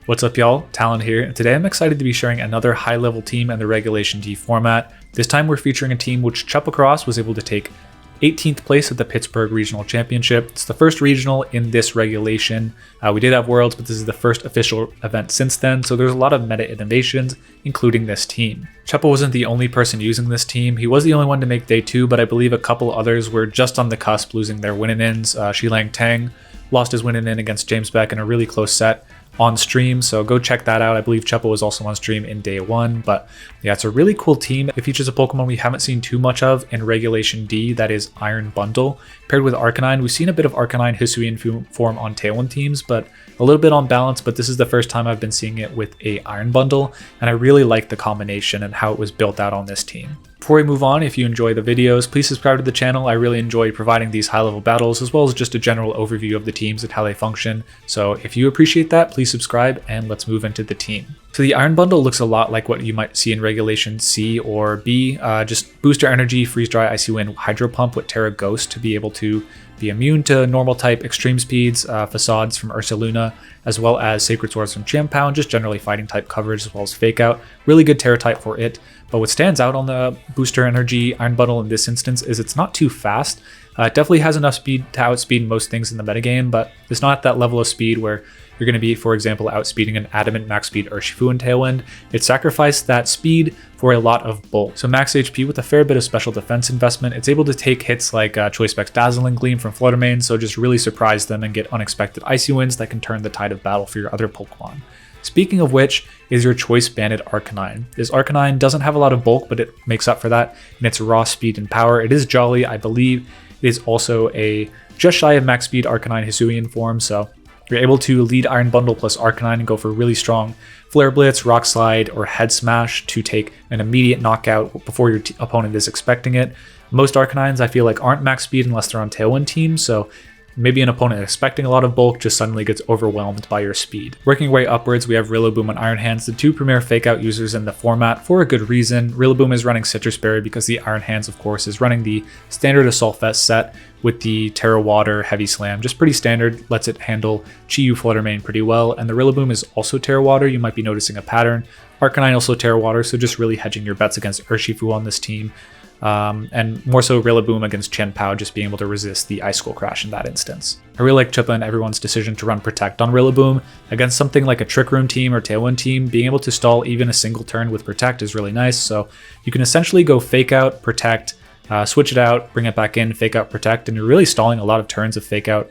What's up y'all, Talon here, and today I'm excited to be sharing another high level team in the Regulation D format. This time we're featuring a team which Chuppa Cross was able to take 18th place at the Pittsburgh Regional Championship. It's the first regional in this regulation. We did have Worlds, but this is the first official event since then, so there's a lot of meta innovations, including this team. Chuppa wasn't the only person using this team. He was the only one to make day 2, but I believe a couple others were just on the cusp losing their win-in-ins. Shiliang Tang lost his win-in-in against James Beck in a really close set on stream, so go check that out. I believe Chuppa was also on stream in day 1, but yeah, it's a really cool team. It features a Pokemon we haven't seen too much of in Regulation D, that is Iron Bundle. Paired with Arcanine, we've seen a bit of Arcanine Hisuian form on Tailwind teams, but a little bit on balance, but this is the first time I've been seeing it with a Iron Bundle, and I really like the combination and how it was built out on this team. Before we move on, if you enjoy the videos, please subscribe to the channel. I really enjoy providing these high-level battles, as well as just a general overview of the teams and how they function. So if you appreciate that, please subscribe, and let's move into the team. So the Iron Bundle looks a lot like what you might see in Regulation C or B. Just Booster Energy, Freeze Dry, Icy Wind, Hydro Pump with Terra Ghost to be able to be immune to normal type extreme speeds, Facades from Ursaluna, as well as Sacred Swords from Chien-Pao, and just generally fighting type coverage as well as Fake Out. Really good Terra type for it. But what stands out on the Booster Energy Iron Bundle in this instance is it's not too fast. It definitely has enough speed to outspeed most things in the metagame, but it's not at that level of speed where you're going to be, for example, outspeeding an Adamant max speed Urshifu in Tailwind. It sacrificed that speed for a lot of bulk. So max HP with a fair bit of special defense investment, it's able to take hits like Choice Band's Dazzling Gleam from Fluttermane, so just really surprise them and get unexpected Icy Winds that can turn the tide of battle for your other Pokemon. Speaking of which is your Choice Band Arcanine. This Arcanine doesn't have a lot of bulk, but it makes up for that in its raw speed and power. It is jolly. I believe it is also a just shy of max speed Arcanine Hisuian form, so you're able to lead Iron Bundle plus Arcanine and go for really strong Flare Blitz, Rock Slide, or Head Smash to take an immediate knockout before your opponent is expecting it. Most Arcanines I feel like aren't max speed unless they're on Tailwind teams, so maybe an opponent expecting a lot of bulk just suddenly gets overwhelmed by your speed. Working way upwards, we have Rillaboom and Iron Hands, the two premier Fake Out users in the format for a good reason. Rillaboom is running Citrus Berry because the Iron Hands, of course, is running the standard Assault Vest set with the Terra Water Heavy Slam. Just pretty standard, lets it handle Chi-Yu Fluttermane pretty well, and the Rillaboom is also Terra Water. You might be noticing a pattern. Arcanine also Terra Water, so just really hedging your bets against Urshifu on this team. And more so Rillaboom against Chien-Pao, just being able to resist the Icicle Crash in that instance. I really like Chuppa and everyone's decision to run Protect on Rillaboom. Against something like a Trick Room team or Tailwind team, being able to stall even a single turn with Protect is really nice, so you can essentially go Fake Out, Protect, switch it out, bring it back in, Fake Out, Protect, and you're really stalling a lot of turns of Fake Out,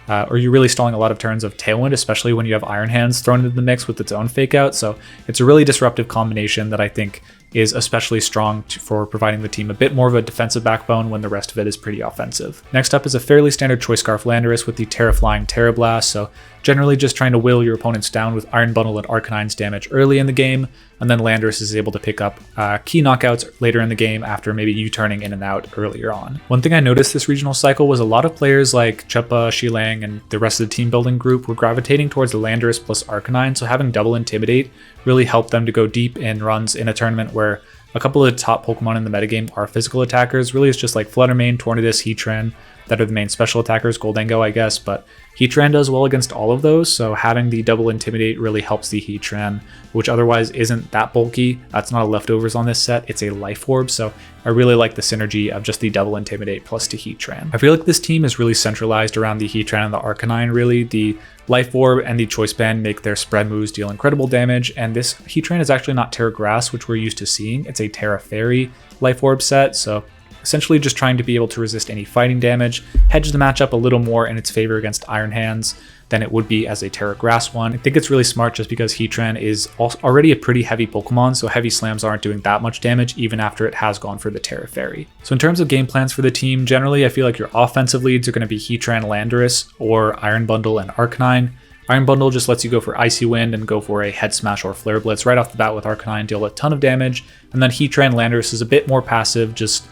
or you're really stalling a lot of turns of Tailwind, especially when you have Iron Hands thrown into the mix with its own Fake Out, so it's a really disruptive combination that I think is especially strong for providing the team a bit more of a defensive backbone when the rest of it is pretty offensive. Next up is a fairly standard Choice Scarf Landorus with the Terra Flying Terra Blast, so generally just trying to will your opponents down with Iron Bundle and Arcanine's damage early in the game, and then Landorus is able to pick up key knockouts later in the game after maybe you turning in and out earlier on. One thing I noticed this regional cycle was a lot of players like Chuppa, Shiliang, and the rest of the team building group were gravitating towards the Landorus plus Arcanine, so having double Intimidate really helped them to go deep in runs in a tournament where a couple of the top Pokemon in the metagame are physical attackers. Really, it's just like Fluttermane, Tornadus, Heatran that are the main special attackers, Goldengo, I guess, but Heatran does well against all of those, so having the double Intimidate really helps the Heatran, which otherwise isn't that bulky. That's not a leftovers on this set, it's a Life Orb, so I really like the synergy of just the double Intimidate plus to Heatran. I feel like this team is really centralized around the Heatran and the Arcanine, really. The Life Orb and the Choice Band make their spread moves deal incredible damage, and this Heatran is actually not Terra Grass, which we're used to seeing. It's a Terra Fairy Life Orb set, so essentially just trying to be able to resist any fighting damage, hedge the matchup a little more in its favor against Iron Hands than it would be as a Terra Grass one. I think it's really smart just because Heatran is already a pretty heavy Pokemon, so heavy slams aren't doing that much damage even after it has gone for the Terra Fairy. So in terms of game plans for the team, generally I feel like your offensive leads are going to be Heatran, Landorus, or Iron Bundle and Arcanine. Iron Bundle just lets you go for Icy Wind and go for a Head Smash or Flare Blitz right off the bat with Arcanine, deal a ton of damage, and then Heatran, Landorus is a bit more passive, just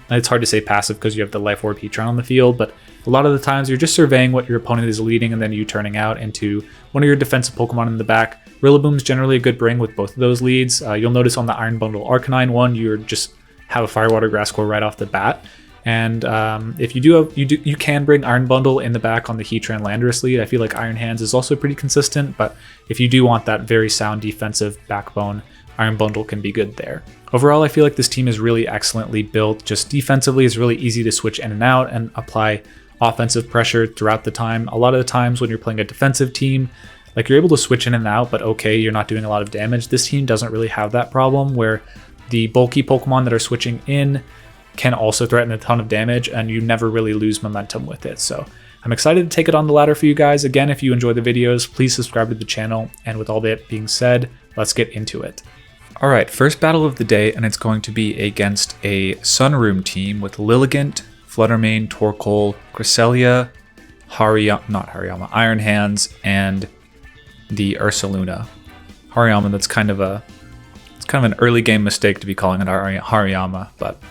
it's hard to say passive because you have the Life Orb Heatran on the field, but a lot of the times you're just surveying what your opponent is leading and then you turning out into one of your defensive Pokemon in the back. Rillaboom's generally a good bring with both of those leads. You'll notice on the Iron Bundle Arcanine one, you're just have a Firewater Grass Core right off the bat. And if you do have, you can bring Iron Bundle in the back on the Heatran Landorus lead. I feel like Iron Hands is also pretty consistent, but if you do want that very sound defensive backbone, Iron Bundle can be good there. Overall, I feel like this team is really excellently built. Just defensively, it's really easy to switch in and out and apply offensive pressure throughout the time. A lot of the times when you're playing a defensive team, like you're able to switch in and out, but okay, you're not doing a lot of damage. This team doesn't really have that problem where the bulky Pokemon that are switching in can also threaten a ton of damage and you never really lose momentum with it. So I'm excited to take it on the ladder for you guys. Again, if you enjoy the videos, please subscribe to the channel. And with all that being said, let's get into it. All right, first battle of the day, and it's going to be against a Sunroom team with Lilligant, Fluttermane, Torkoal, Cresselia, Iron Hands, and the Ursaluna. Hariyama, that's kind of an early game mistake to be calling it Hariyama, but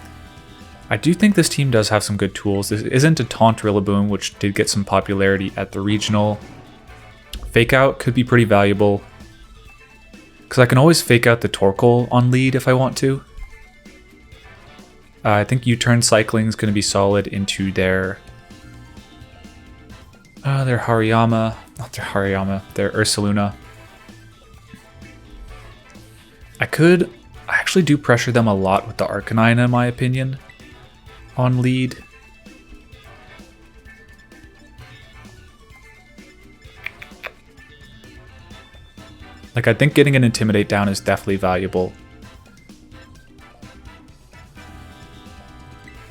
I do think this team does have some good tools. This isn't a Taunt Rillaboom, which did get some popularity at the regional. Fake Out could be pretty valuable, because I can always fake out the Torkoal on lead if I want to. I think U-turn cycling is going to be solid into their Hariyama, not their Hariyama, their Ursaluna. I actually do pressure them a lot with the Arcanine in my opinion on lead. Like, I think getting an Intimidate down is definitely valuable.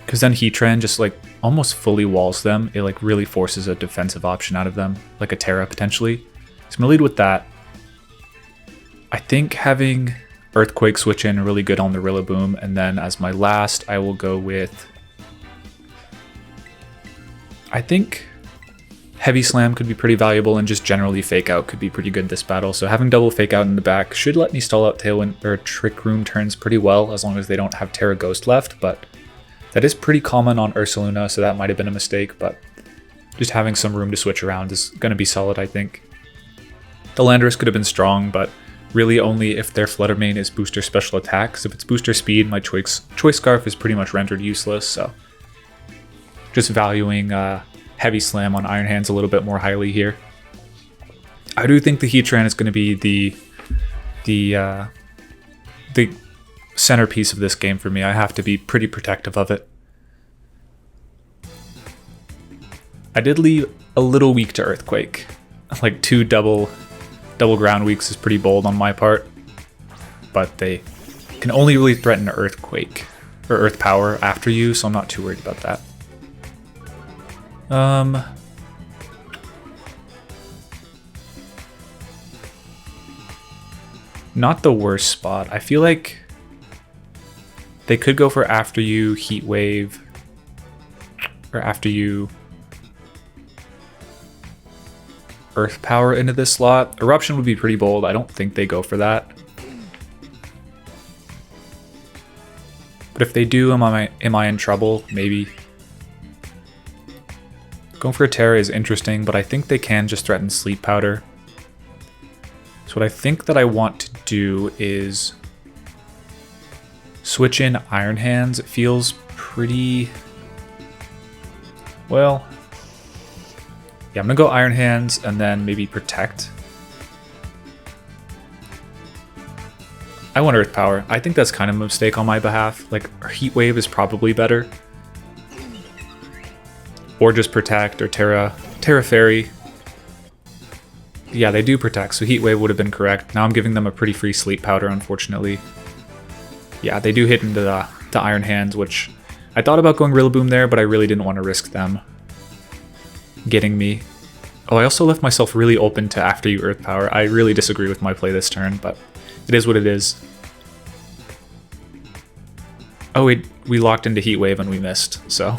Because then Heatran just like almost fully walls them. It like really forces a defensive option out of them, like a Terra potentially. So I'm gonna lead with that. I think having Earthquake switch in really good on the Rillaboom, and then as my last, I will go with, I think Heavy Slam could be pretty valuable, and just generally Fake Out could be pretty good this battle. So having double Fake Out in the back should let me stall out Tailwind or Trick Room turns pretty well, as long as they don't have Terra Ghost left, but that is pretty common on Ursaluna, so that might have been a mistake, but just having some room to switch around is going to be solid, I think. The Landorus could have been strong, but really only if their Fluttermane is booster special attacks. If it's booster speed, my Choice Scarf is pretty much rendered useless, so just valuing Heavy Slam on Iron Hands a little bit more highly here. I do think the Heatran is going to be the centerpiece of this game for me. I have to be pretty protective of it. I did leave a little weak to Earthquake. Like 2 double ground weaks is pretty bold on my part, but they can only really threaten Earthquake or Earth Power after you, so I'm not too worried about that. Not the worst spot. I feel like they could go for after you Heat Wave, or after you Earth Power into this slot. Eruption would be pretty bold. I don't think they go for that. But if they do, am I in trouble? Maybe. Going for a Terra is interesting, but I think they can just threaten Sleep Powder. So what I think that I want to do is switch in Iron Hands. It feels pretty... well... yeah, I'm gonna go Iron Hands and then maybe Protect. I want Earth Power. I think that's kind of a mistake on my behalf. Like, Heat Wave is probably better. Or just Protect, or Terra Fairy. Yeah, they do Protect, so Heat Wave would have been correct. Now I'm giving them a pretty free Sleep Powder, unfortunately. Yeah, they do hit into the Iron Hands, which I thought about going Rillaboom there, but I really didn't want to risk them getting me. Oh, I also left myself really open to after you Earth Power. I really disagree with my play this turn, but it is what it is. Oh, we locked into Heat Wave and we missed, so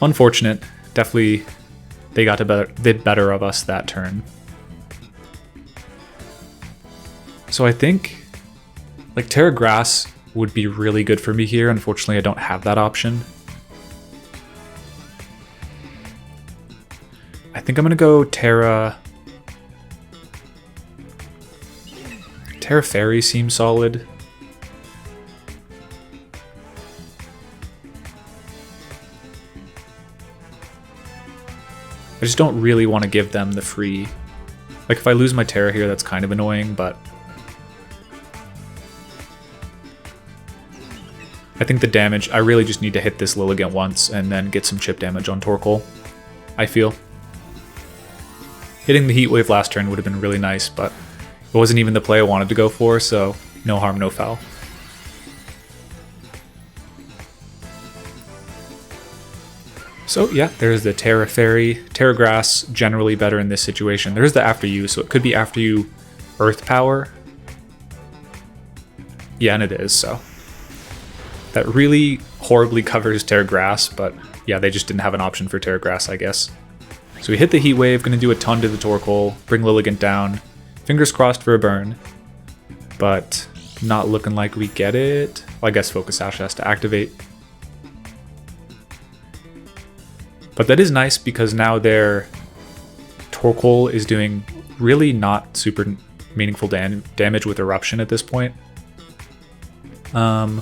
unfortunate. Definitely they did better of us that turn. So I think like Terra Grass would be really good for me here. Unfortunately, I don't have that option. I think I'm gonna go Terra Fairy seems solid. I just don't really want to give them the free... Like, if I lose my Terra here, that's kind of annoying, but... I think the damage, I really just need to hit this Lilligant once and then get some chip damage on Torkoal, I feel. Hitting the Heat Wave last turn would have been really nice, but it wasn't even the play I wanted to go for, so no harm, no foul. So yeah, there's the Terra Fairy. Terra Grass, generally better in this situation. There's the After You, so it could be After You Earth Power. Yeah, and it is, so. That really horribly covers Terra Grass, but yeah, they just didn't have an option for Terra Grass, I guess. So we hit the Heat Wave, gonna do a ton to the Torkoal, bring Lilligant down. Fingers crossed for a burn, but not looking like we get it. Well, I guess Focus Sash has to activate. But that is nice because now their Torkoal is doing really not super meaningful damage with Eruption at this point. I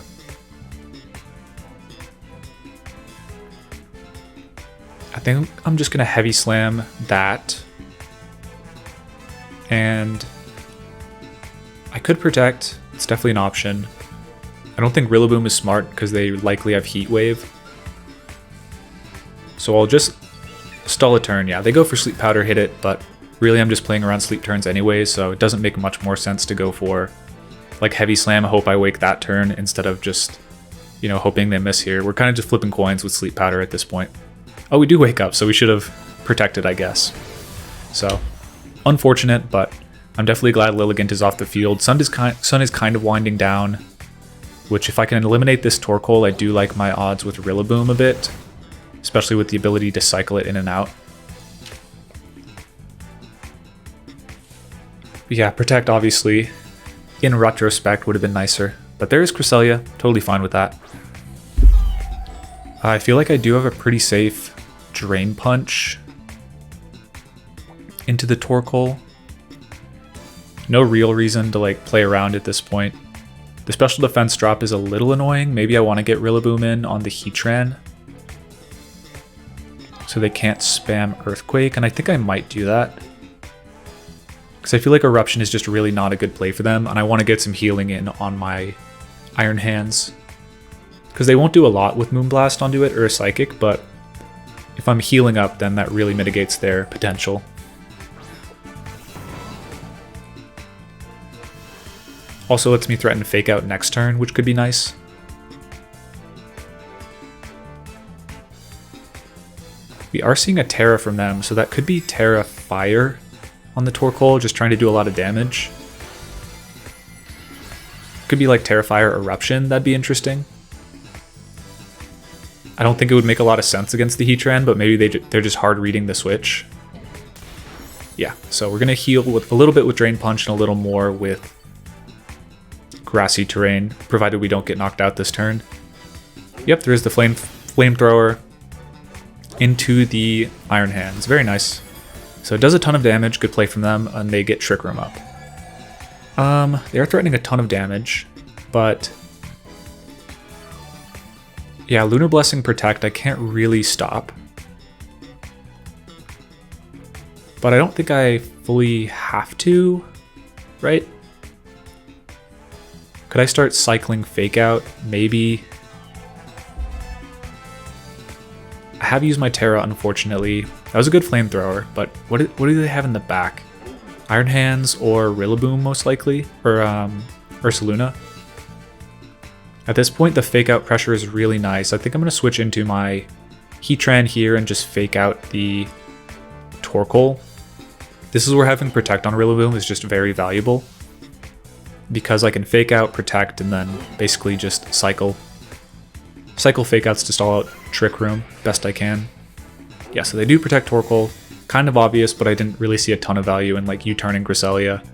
think I'm just going to Heavy Slam that. And I could Protect. It's definitely an option. I don't think Rillaboom is smart because they likely have Heat Wave. So I'll just stall a turn. Yeah, they go for Sleep Powder, hit it, but really I'm just playing around sleep turns anyway, so it doesn't make much more sense to go for like Heavy Slam, hope I wake that turn instead of just, you know, hoping they miss here. We're kind of just flipping coins with Sleep Powder at this point. Oh, we do wake up, so we should have protected, I guess. So, unfortunate, but I'm definitely glad Lilligant is off the field. Sun is kind of winding down, which if I can eliminate this Torkoal, I do like my odds with Rillaboom a bit. Especially with the ability to cycle it in and out. But yeah, Protect obviously, in retrospect, would have been nicer. But there is Cresselia, totally fine with that. I feel like I do have a pretty safe Drain Punch into the Torkoal. No real reason to like play around at this point. The special defense drop is a little annoying. Maybe I want to get Rillaboom in on the Heatran, so they can't spam Earthquake, and I think I might do that. Because I feel like Eruption is just really not a good play for them, and I want to get some healing in on my Iron Hands. Because they won't do a lot with Moonblast onto it, or a Psychic, but if I'm healing up, then that really mitigates their potential. Also lets me threaten Fake Out next turn, which could be nice. We are seeing a Terra from them, so that could be Terra Fire on the Torkoal, just trying to do a lot of damage. Could be like Terra Fire Eruption, that'd be interesting. I don't think it would make a lot of sense against the Heatran, but maybe they're just hard reading the switch. Yeah, so we're going to heal with a little bit with Drain Punch and a little more with Grassy Terrain, provided we don't get knocked out this turn. Yep, there is the Flamethrower into the Iron Hands. Very nice. So it does a ton of damage, good play from them, and they get Trick Room up. They are threatening a ton of damage, but yeah, Lunar Blessing Protect I can't really stop. But I don't think I fully have to, right? Could I start cycling Fake Out? Maybe. I have used my Terra, unfortunately. That was a good Flamethrower, but what do they have in the back? Iron Hands or Rillaboom, most likely? Or Ursaluna? At this point, the Fake Out pressure is really nice. I think I'm going to switch into my Heatran here and just Fake Out the Torkoal. This is where having Protect on Rillaboom is just very valuable, because I can Fake Out, Protect, and then basically just cycle Fake Outs to stall out Trick Room best I can. Yeah, so they do protect Torkoal. Kind of obvious, but I didn't really see a ton of value in like U-turning Cresselia.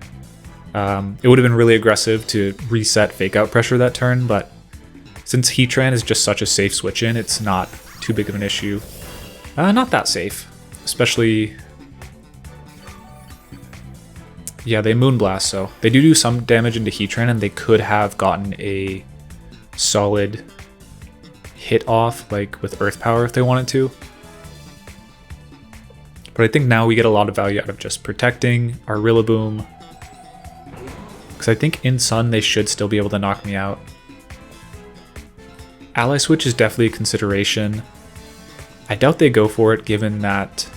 It would have been really aggressive to reset Fake Out pressure that turn, but since Heatran is just such a safe switch in, it's not too big of an issue. Not that safe, especially... Yeah, they Moonblast, so they do some damage into Heatran, and they could have gotten a solid hit off, like with Earth Power if they wanted to. But I think now we get a lot of value out of just protecting our Rillaboom. Because I think in Sun they should still be able to knock me out. Ally Switch is definitely a consideration. I doubt they go for it given that...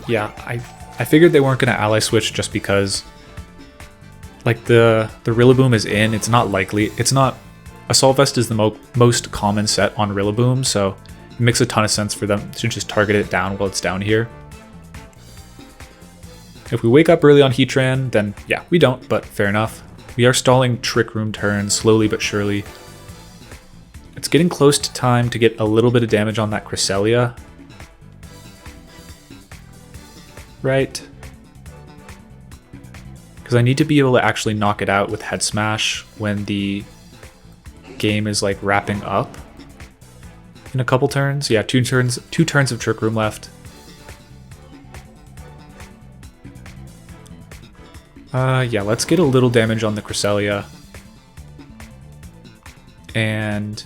Yeah, I figured they weren't going to Ally Switch just because... Like the Rillaboom is in, it's not likely. It's not... Assault Vest is the most common set on Rillaboom, so it makes a ton of sense for them to just target it down while it's down here. If we wake up early on Heatran, then yeah, we don't, but fair enough. We are stalling Trick Room turns slowly but surely. It's getting close to time to get a little bit of damage on that Cresselia. Right. Because I need to be able to actually knock it out with Head Smash when the game is like wrapping up in a couple turns. Yeah, two turns of Trick Room left. Yeah, let's get a little damage on the Cresselia. And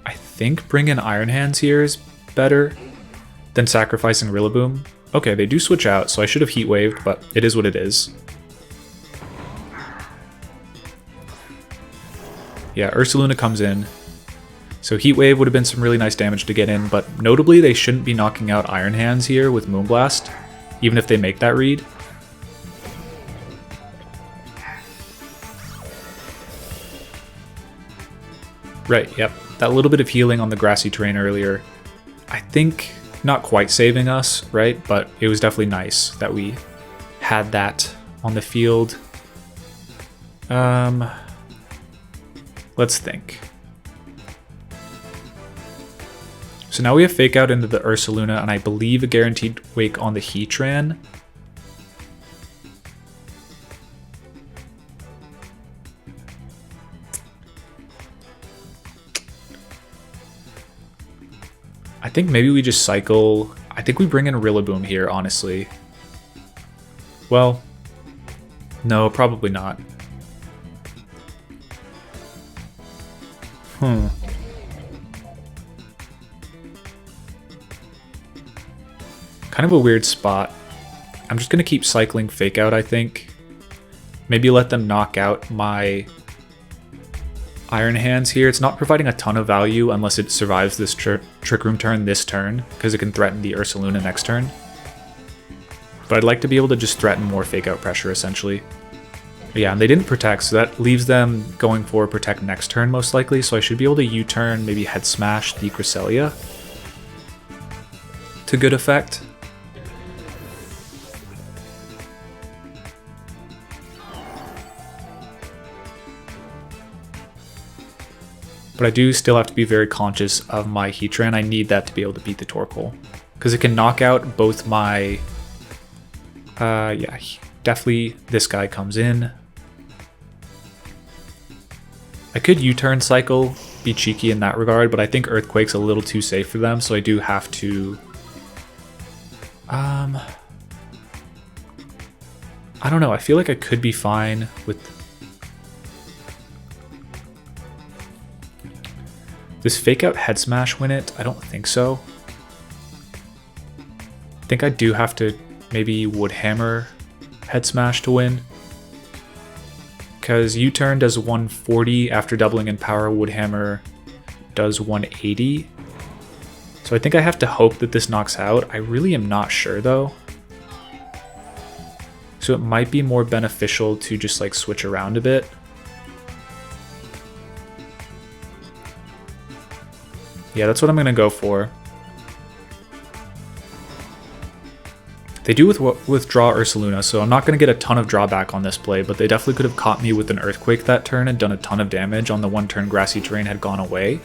I think bringing Iron Hands here is better than sacrificing Rillaboom. Okay, they do switch out, so I should have Heat Waved, but it is what it is. Yeah, Ursaluna comes in. So Heat Wave would have been some really nice damage to get in, but notably they shouldn't be knocking out Iron Hands here with Moonblast, even if they make that read. Right, yep. That little bit of healing on the grassy terrain earlier, I think not quite saving us, right? But it was definitely nice that we had that on the field. Let's think. So now we have Fake Out into the Ursaluna, and I believe a Guaranteed Wake on the Heatran. I think maybe we just cycle... I think we bring in Rillaboom here, honestly. Well, no, probably not. Kind of a weird spot. I'm just going to keep cycling Fake Out, I think. Maybe let them knock out my Iron Hands here. It's not providing a ton of value unless it survives this Trick Room turn this turn, because it can threaten the Ursaluna next turn. But I'd like to be able to just threaten more Fake Out pressure, essentially. But yeah, and they didn't Protect, so that leaves them going for Protect next turn, most likely, so I should be able to U-turn, maybe Head Smash the Cresselia to good effect. But I do still have to be very conscious of my Heatran. I need that to be able to beat the Torkoal, because it can knock out both my... yeah, definitely this guy comes in. I could U-turn cycle, be cheeky in that regard, but I think Earthquake's a little too safe for them, so I do have to... I don't know, I feel like I could be fine with... Does Fake Out Head Smash win it? I don't think so. I think I do have to maybe Wood Hammer Head Smash to win. Because U-turn does 140 after doubling in power, Wood Hammer does 180. So I think I have to hope that this knocks out. I really am not sure though. So it might be more beneficial to just like switch around a bit. Yeah, that's what I'm going to go for. They do withdraw Ursaluna, so I'm not going to get a ton of drawback on this play, but they definitely could have caught me with an Earthquake that turn and done a ton of damage on the one turn grassy terrain had gone away.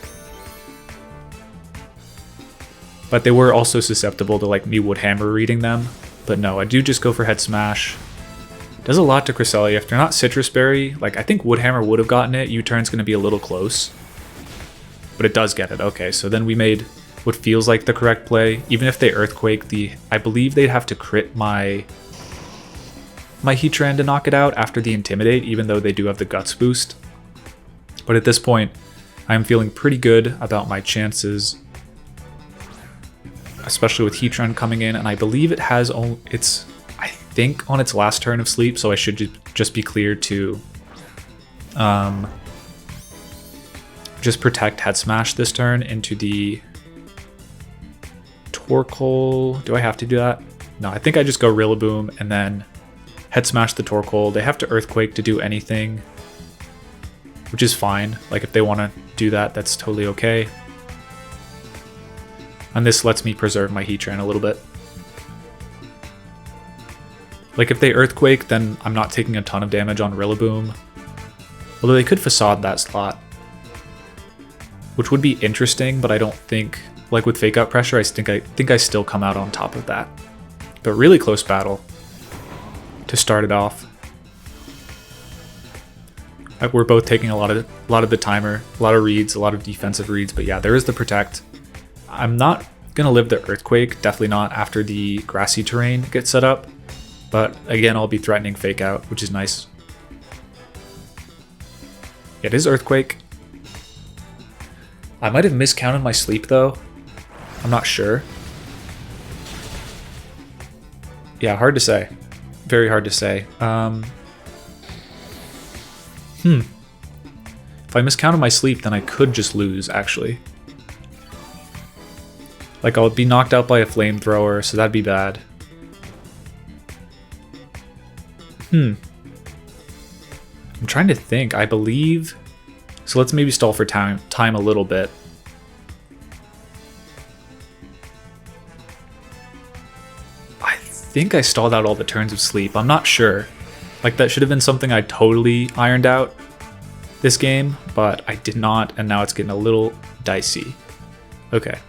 But they were also susceptible to like me Wood Hammer reading them. But no, I do just go for Head Smash. Does a lot to Cresselia. If they're not Citrus Berry, like I think Wood Hammer would have gotten it. U-turn's going to be a little close. But it does get it. Okay, so then we made what feels like the correct play. Even if they Earthquake, I believe they'd have to crit my Heatran to knock it out after the Intimidate, even though they do have the Guts boost. But at this point, I'm feeling pretty good about my chances, especially with Heatran coming in, and I believe it has I think on its last turn of sleep, so I should just be clear to just protect Head Smash this turn into the Torkoal. Do I have to do that? No, I think I just go Rillaboom and then Head Smash the Torkoal. They have to Earthquake to do anything, which is fine. Like, if they want to do that, that's totally okay. And this lets me preserve my Heatran a little bit. Like, if they Earthquake, then I'm not taking a ton of damage on Rillaboom. Although they could Facade that slot, which would be interesting, but I don't think, like with Fake Out Pressure, I think I still come out on top of that. But really close battle to start it off. We're both taking a lot of the timer, a lot of reads, a lot of defensive reads, but yeah, there is the Protect. I'm not gonna live the Earthquake, definitely not after the grassy terrain gets set up, but again, I'll be threatening Fake Out, which is nice. It is Earthquake. I might have miscounted my sleep though. I'm not sure. Yeah, hard to say. Very hard to say. If I miscounted my sleep, then I could just lose, actually. Like, I'll be knocked out by a flamethrower, so that'd be bad. I'm trying to think. I believe... So let's maybe stall for time a little bit. I think I stalled out all the turns of sleep. I'm not sure. Like, that should have been something I totally ironed out this game, but I did not, and now it's getting a little dicey. Okay.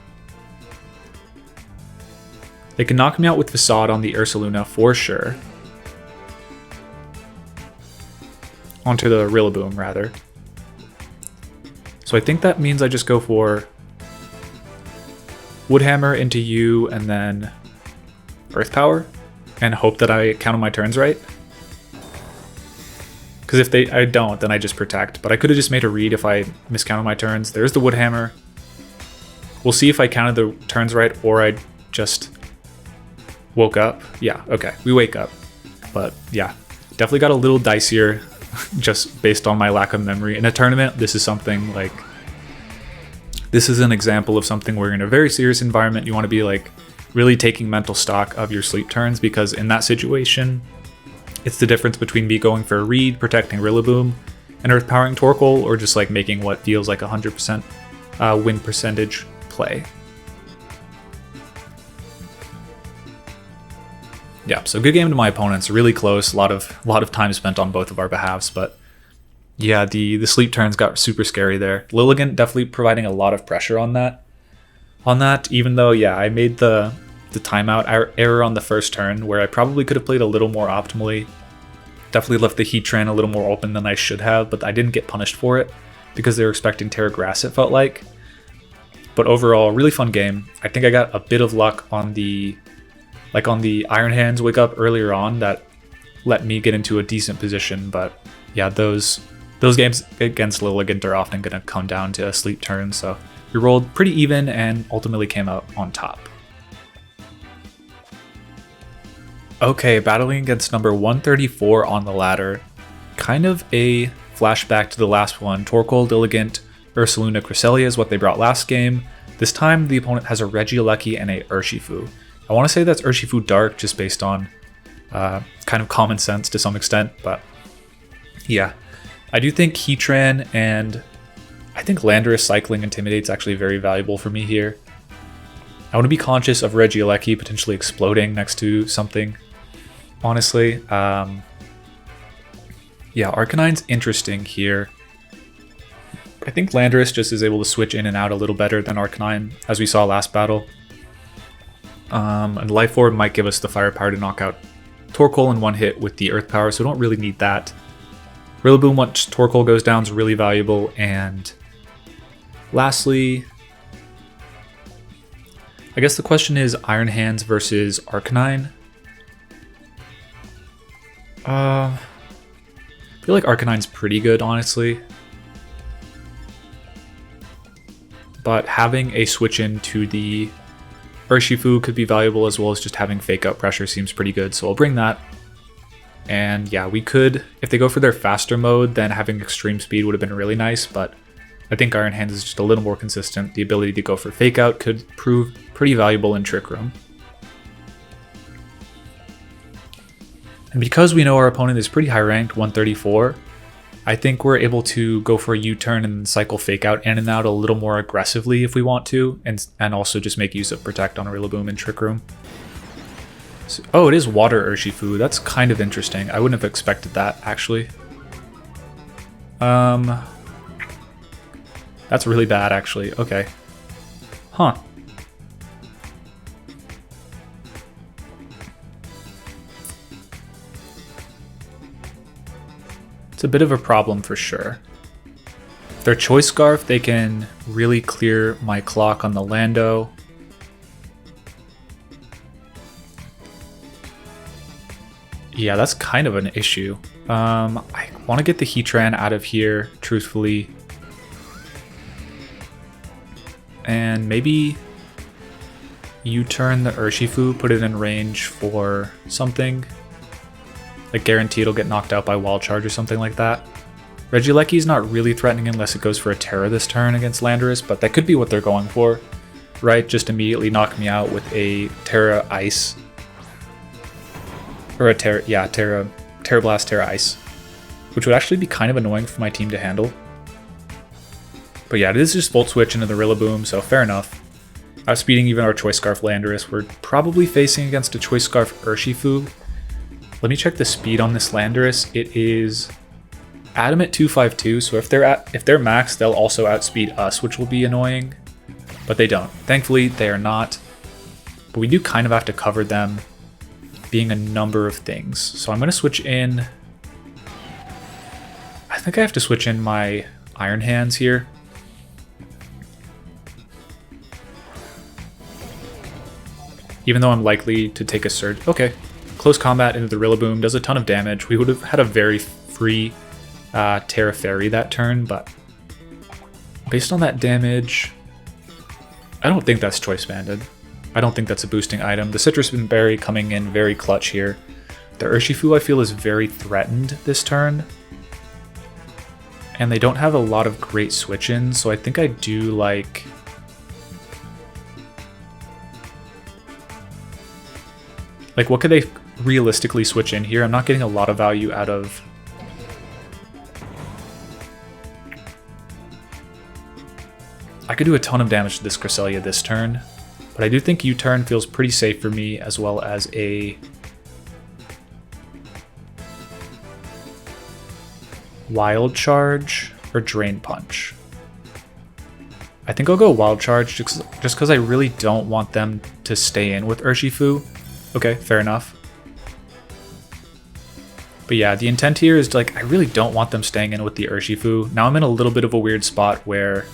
They can knock me out with Facade on the Ursaluna for sure. Onto the Rillaboom, rather. So I think that means I just go for Woodhammer into you and then Earth Power and hope that I counted my turns right. Because if I don't, then I just Protect. But I could have just made a read if I miscounted my turns. There's the Woodhammer. We'll see if I counted the turns right or I just woke up. Yeah, okay, we wake up. But yeah, definitely got a little dicier just based on my lack of memory. In a tournament, this is something like... This is an example of something where in a very serious environment, you want to be like really taking mental stock of your sleep turns, because in that situation, it's the difference between me going for a read, protecting Rillaboom, and Earth Powering Torkoal, or just like making what feels like 100% win percentage play. Yeah, so good game to my opponents. Really close. A lot of time spent on both of our behalves, but yeah, the sleep turns got super scary there. Lilligant definitely providing a lot of pressure on that. Even though, yeah, I made the timeout error on the first turn where I probably could have played a little more optimally. Definitely left the Heatran a little more open than I should have, but I didn't get punished for it because they were expecting Terra Grass, it felt like. But overall, really fun game. I think I got a bit of luck on the Iron Hands wake up earlier on that let me get into a decent position, but yeah, those games against Lilligant are often going to come down to a sleep turn, so we rolled pretty even and ultimately came out on top. Okay, battling against number 134 on the ladder. Kind of a flashback to the last one. Torkoal, Lilligant, Ursaluna, Cresselia is what they brought last game. This time the opponent has a Regieleki and a Urshifu. I want to say that's Urshifu Dark just based on kind of common sense to some extent, but yeah. I do think Heatran and I think Landorus cycling Intimidate's actually very valuable for me here. I want to be conscious of Regieleki potentially exploding next to something, honestly. Yeah, Arcanine's interesting here. I think Landorus just is able to switch in and out a little better than Arcanine, as we saw last battle. And Life Orb might give us the firepower to knock out Torkoal in one hit with the Earth Power, so we don't really need that. Rillaboom, once Torkoal goes down, is really valuable. And lastly, I guess the question is Iron Hands versus Arcanine. I feel like Arcanine's pretty good, honestly. but having a switch into the Urshifu could be valuable, as well as just having Fake Out Pressure seems pretty good, so I'll bring that. And yeah, we could, if they go for their faster mode, then having Extreme Speed would have been really nice, but I think Iron Hands is just a little more consistent. The ability to go for Fake Out could prove pretty valuable in Trick Room. And because we know our opponent is pretty high ranked, 134, I think we're able to go for a U-turn and cycle Fake Out in and out a little more aggressively if we want to, and also just make use of Protect on Rillaboom in Trick Room. So, oh, it is Water Urshifu. That's kind of interesting. I wouldn't have expected that, actually. That's really bad, actually. Okay. Huh. It's a bit of a problem for sure. If they're Choice Scarf, they can really clear my clock on the Lando. Yeah, that's kind of an issue. I want to get the Heatran out of here, truthfully. And maybe U-turn the Urshifu, put it in range for something. Like guarantee it'll get knocked out by Wild Charge or something like that. Regieleki's not really threatening unless it goes for a Terra this turn against Landorus, but that could be what they're going for, right? Just immediately knock me out with a Terra Ice. Or a Terra, yeah, Terra Blast, Terra Ice. Which would actually be kind of annoying for my team to handle. But yeah, it is just Volt Switch into the Rillaboom, so fair enough. Outspeeding even our Choice Scarf Landorus. We're probably facing against a Choice Scarf Urshifu. Let me check the speed on this Landorus. It is Adamant 252, so if they're max, they'll also outspeed us, which will be annoying. But they don't. Thankfully, they are not. But we do kind of have to cover them being a number of things. So I'm going to switch in... I think I have to switch in my Iron Hands here. Even though I'm likely to take a surge. Okay. Close combat into the Rillaboom does a ton of damage. We would have had a very free Terra Fairy that turn, but based on that damage, I don't think that's Choice Banded. I don't think that's a boosting item. The Citrus Berry coming in very clutch here. The Urshifu I feel is very threatened this turn. And they don't have a lot of great switch-ins, so I think I do like... Like, what could they realistically switch in here? I'm not getting a lot of value out of... I could do a ton of damage to this Cresselia this turn, but I do think U-turn feels pretty safe for me, as well as a... Wild Charge or Drain Punch. I think I'll go Wild Charge just because I really don't want them to stay in with Urshifu. Okay, fair enough. But yeah, the intent here is like, I really don't want them staying in with the Urshifu. Now I'm in a little bit of a weird spot where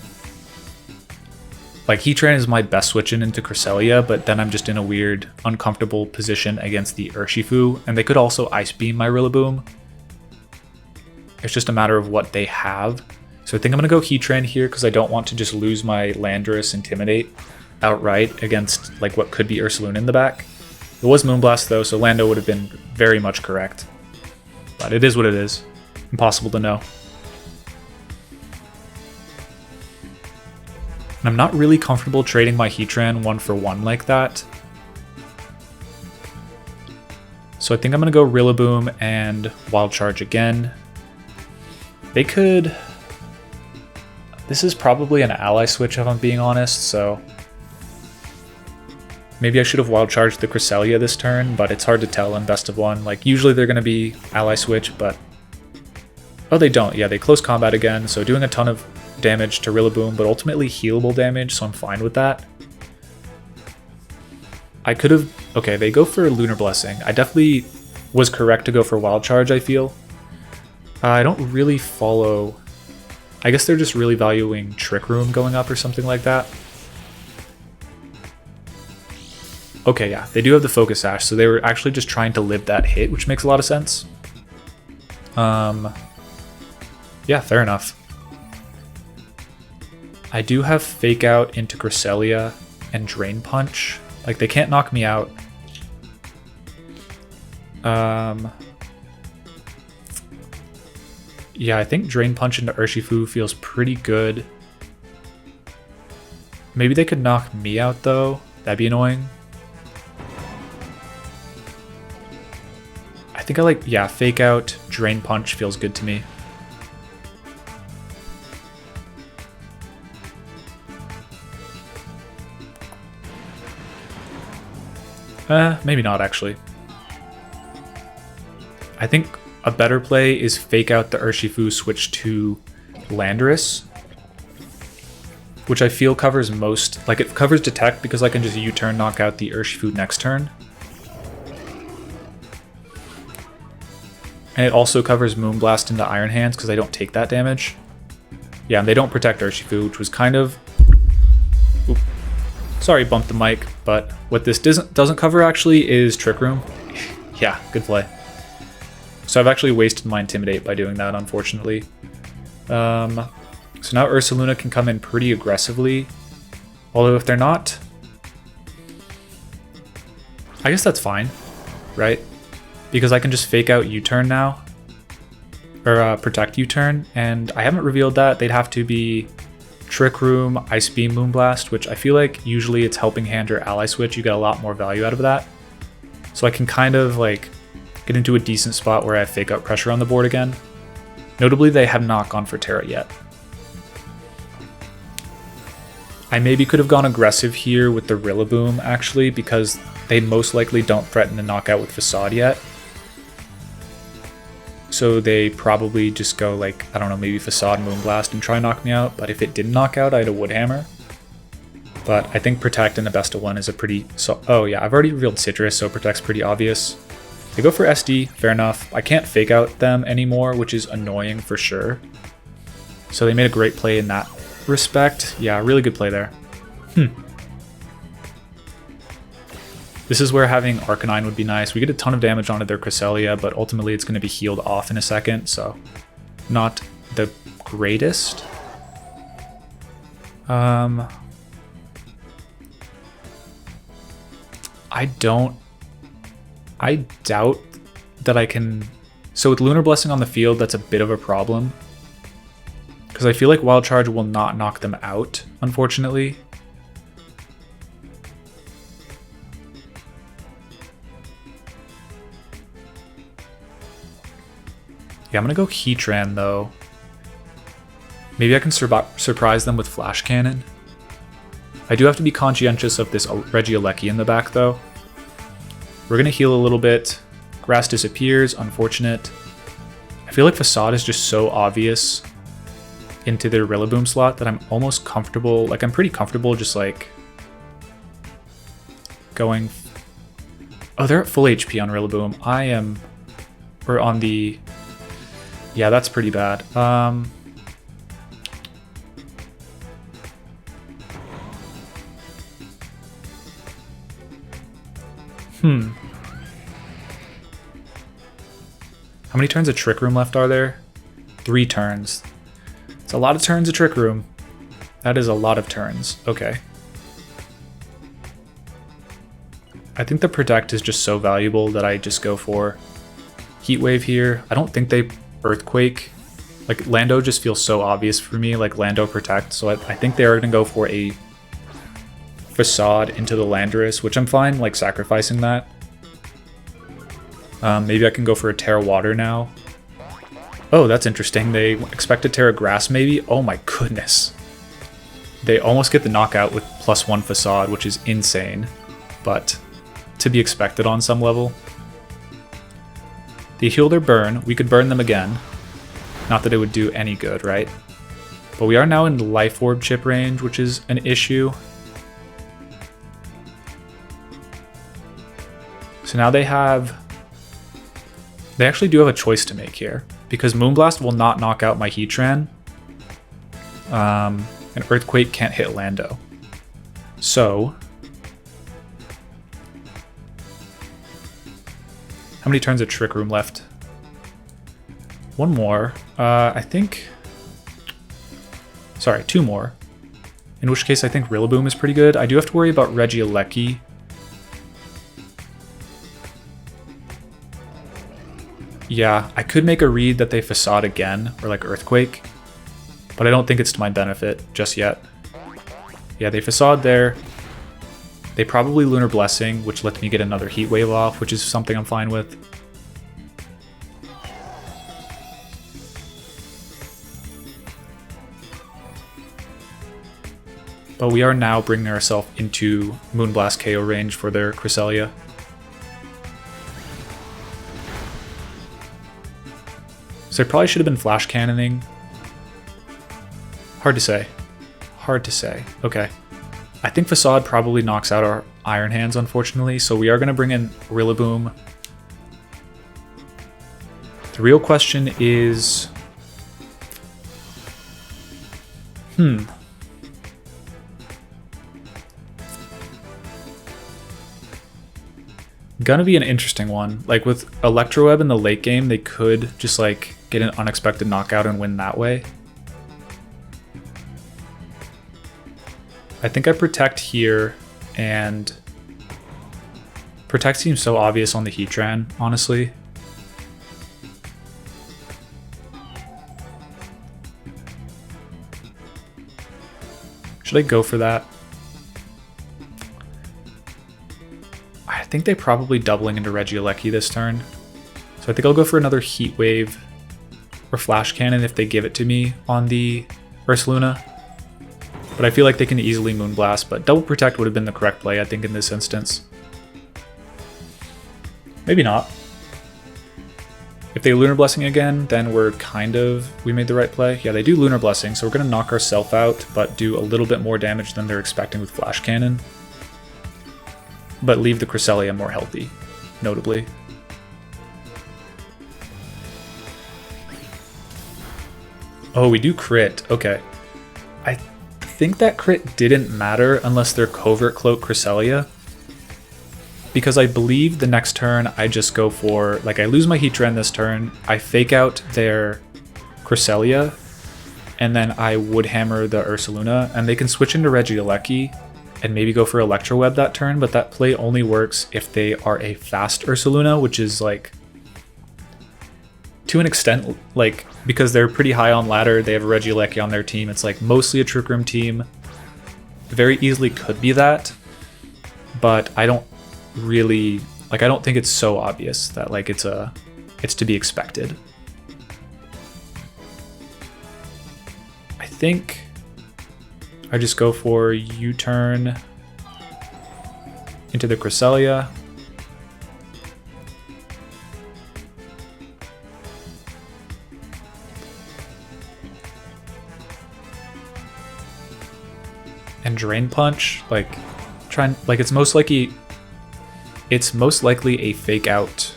like Heatran is my best switch in into Cresselia, but then I'm just in a weird, uncomfortable position against the Urshifu, and they could also Ice Beam my Rillaboom. It's just a matter of what they have. So I think I'm going to go Heatran here because I don't want to just lose my Landorus Intimidate outright against like what could be Ursaluna in the back. It was Moonblast though, so Lando would have been very much correct. But it is what it is. Impossible to know. And I'm not really comfortable trading my Heatran 1-for-1 like that. So I think I'm going to go Rillaboom and Wild Charge again. They could... This is probably an ally switch if I'm being honest, so... Maybe I should have Wild Charged the Cresselia this turn, but it's hard to tell in best of one. Like, usually they're going to be ally switch, but... Oh, they don't. Yeah, they close combat again, so doing a ton of damage to Rillaboom, but ultimately healable damage, so I'm fine with that. I could have... Okay, they go for Lunar Blessing. I definitely was correct to go for Wild Charge, I feel. I don't really follow... I guess they're just really valuing Trick Room going up or something like that. Okay, yeah, they do have the Focus Sash, so they were actually just trying to live that hit, which makes a lot of sense. Yeah, fair enough. I do have Fake Out into Cresselia and Drain Punch. Like, they can't knock me out. Yeah, I think Drain Punch into Urshifu feels pretty good. Maybe they could knock me out, though. That'd be annoying. I think I like, yeah, Fake Out, Drain Punch feels good to me. Maybe not, actually. I think a better play is Fake Out the Urshifu, switch to Landorus, which I feel covers most, like it covers Detect because I can just U-turn knock out the Urshifu next turn. And it also covers Moonblast into Iron Hands because I don't take that damage. Yeah, and they don't protect Urshifu, which was kind of... Oop. Sorry, bumped the mic, but what this doesn't cover actually is Trick Room. Yeah, good play. So I've actually wasted my Intimidate by doing that, unfortunately. So now Ursaluna can come in pretty aggressively. Although if they're not... I guess that's fine, right? Because I can just Fake Out U-turn now. Or Protect U-turn, and I haven't revealed that. They'd have to be Trick Room, Ice Beam, Moonblast, which I feel like usually it's Helping Hand or Ally Switch. You get a lot more value out of that. So I can kind of like get into a decent spot where I have Fake Out pressure on the board again. Notably, they have not gone for Terra yet. I maybe could have gone aggressive here with the Rillaboom, actually, because they most likely don't threaten to knock out with Facade yet. So they probably just go like, I don't know, maybe Facade, Moonblast and try and knock me out. But if it didn't knock out, I had a Wood Hammer. But I think Protect in the best of one is a pretty... oh yeah, I've already revealed Citrus, so Protect's pretty obvious. They go for SD, fair enough. I can't Fake Out them anymore, which is annoying for sure. So they made a great play in that respect. Yeah, really good play there. This is where having Arcanine would be nice. We get a ton of damage onto their Cresselia, but ultimately it's going to be healed off in a second, so not the greatest. I doubt that I can... So with Lunar Blessing on the field, that's a bit of a problem. Because I feel like Wild Charge will not knock them out, unfortunately. Yeah, I'm going to go Heatran, though. Maybe I can surprise them with Flash Cannon. I do have to be conscientious of this Regieleki in the back, though. We're going to heal a little bit. Grass disappears, unfortunate. I feel like Facade is just so obvious into their Rillaboom slot that I'm almost comfortable, like I'm pretty comfortable just like going... Oh, they're at full HP on Rillaboom. I am... We're on the... Yeah, that's pretty bad. How many turns of Trick Room left are there? 3 turns. It's a lot of turns of Trick Room. That is a lot of turns. Okay. I think the Protect is just so valuable that I just go for Heat Wave here. I don't think they Earthquake. Like, Lando just feels so obvious for me, like Lando Protect, so I think they are going to go for a Facade into the Landorus, which I'm fine, like, sacrificing that. Maybe I can go for a Terra Water now. Oh, that's interesting. They expected Terra Grass, maybe? Oh my goodness. They almost get the knockout with +1 Facade, which is insane, but to be expected on some level. They heal their burn. We could burn them again. Not that it would do any good, right? But we are now in Life Orb chip range, which is an issue. So now they actually do have a choice to make here, because Moonblast will not knock out my Heatran, and Earthquake can't hit Lando. So, how many turns of Trick Room left? One more. I think... Sorry, 2 more. in which case I think Rillaboom is pretty good. I do have to worry about Regieleki. Yeah, I could make a read that they Facade again, or like Earthquake, but I don't think it's to my benefit just yet. Yeah, they Facade there. They probably Lunar Blessing, which lets me get another Heat Wave off, which is something I'm fine with. But we are now bringing ourselves into Moonblast KO range for their Cresselia. So I probably should have been Flash Cannoning. Hard to say. Hard to say. Okay. I think Facade probably knocks out our Iron Hands, unfortunately, so we are going to bring in Rillaboom. The real question is... Gonna be an interesting one. Like with Electroweb in the late game, they could just like get an unexpected knockout and win that way. I think I Protect here, and Protect seems so obvious on the Heatran, honestly. Should I go for that? I think they're probably doubling into Regieleki this turn. So I think I'll go for another Heat Wave or Flash Cannon if they give it to me on the Ursaluna. But I feel like they can easily Moonblast, but Double Protect would have been the correct play, I think, in this instance. Maybe not. If they Lunar Blessing again, then we made the right play. Yeah, they do Lunar Blessing, so we're going to knock ourselves out, but do a little bit more damage than they're expecting with Flash Cannon. But leave the Cresselia more healthy, notably. Oh, we do crit. Okay. I think that crit didn't matter unless they're Covert Cloak Cresselia. Because I believe the next turn I just go for, like, I lose my Heatran this turn, I fake out their Cresselia, and then I Wood Hammer the Ursaluna, and they can switch into Regieleki and maybe go for Electroweb that turn, but that play only works if they are a fast Ursaluna, which is like, to an extent, like, because they're pretty high on ladder, they have a Regieleki on their team, it's like mostly a Trick Room team. Very easily could be that, but I don't really, like, I don't think it's so obvious that like it's to be expected. I think I just go for U-turn into the Cresselia. And Drain Punch, like it's most likely a fake out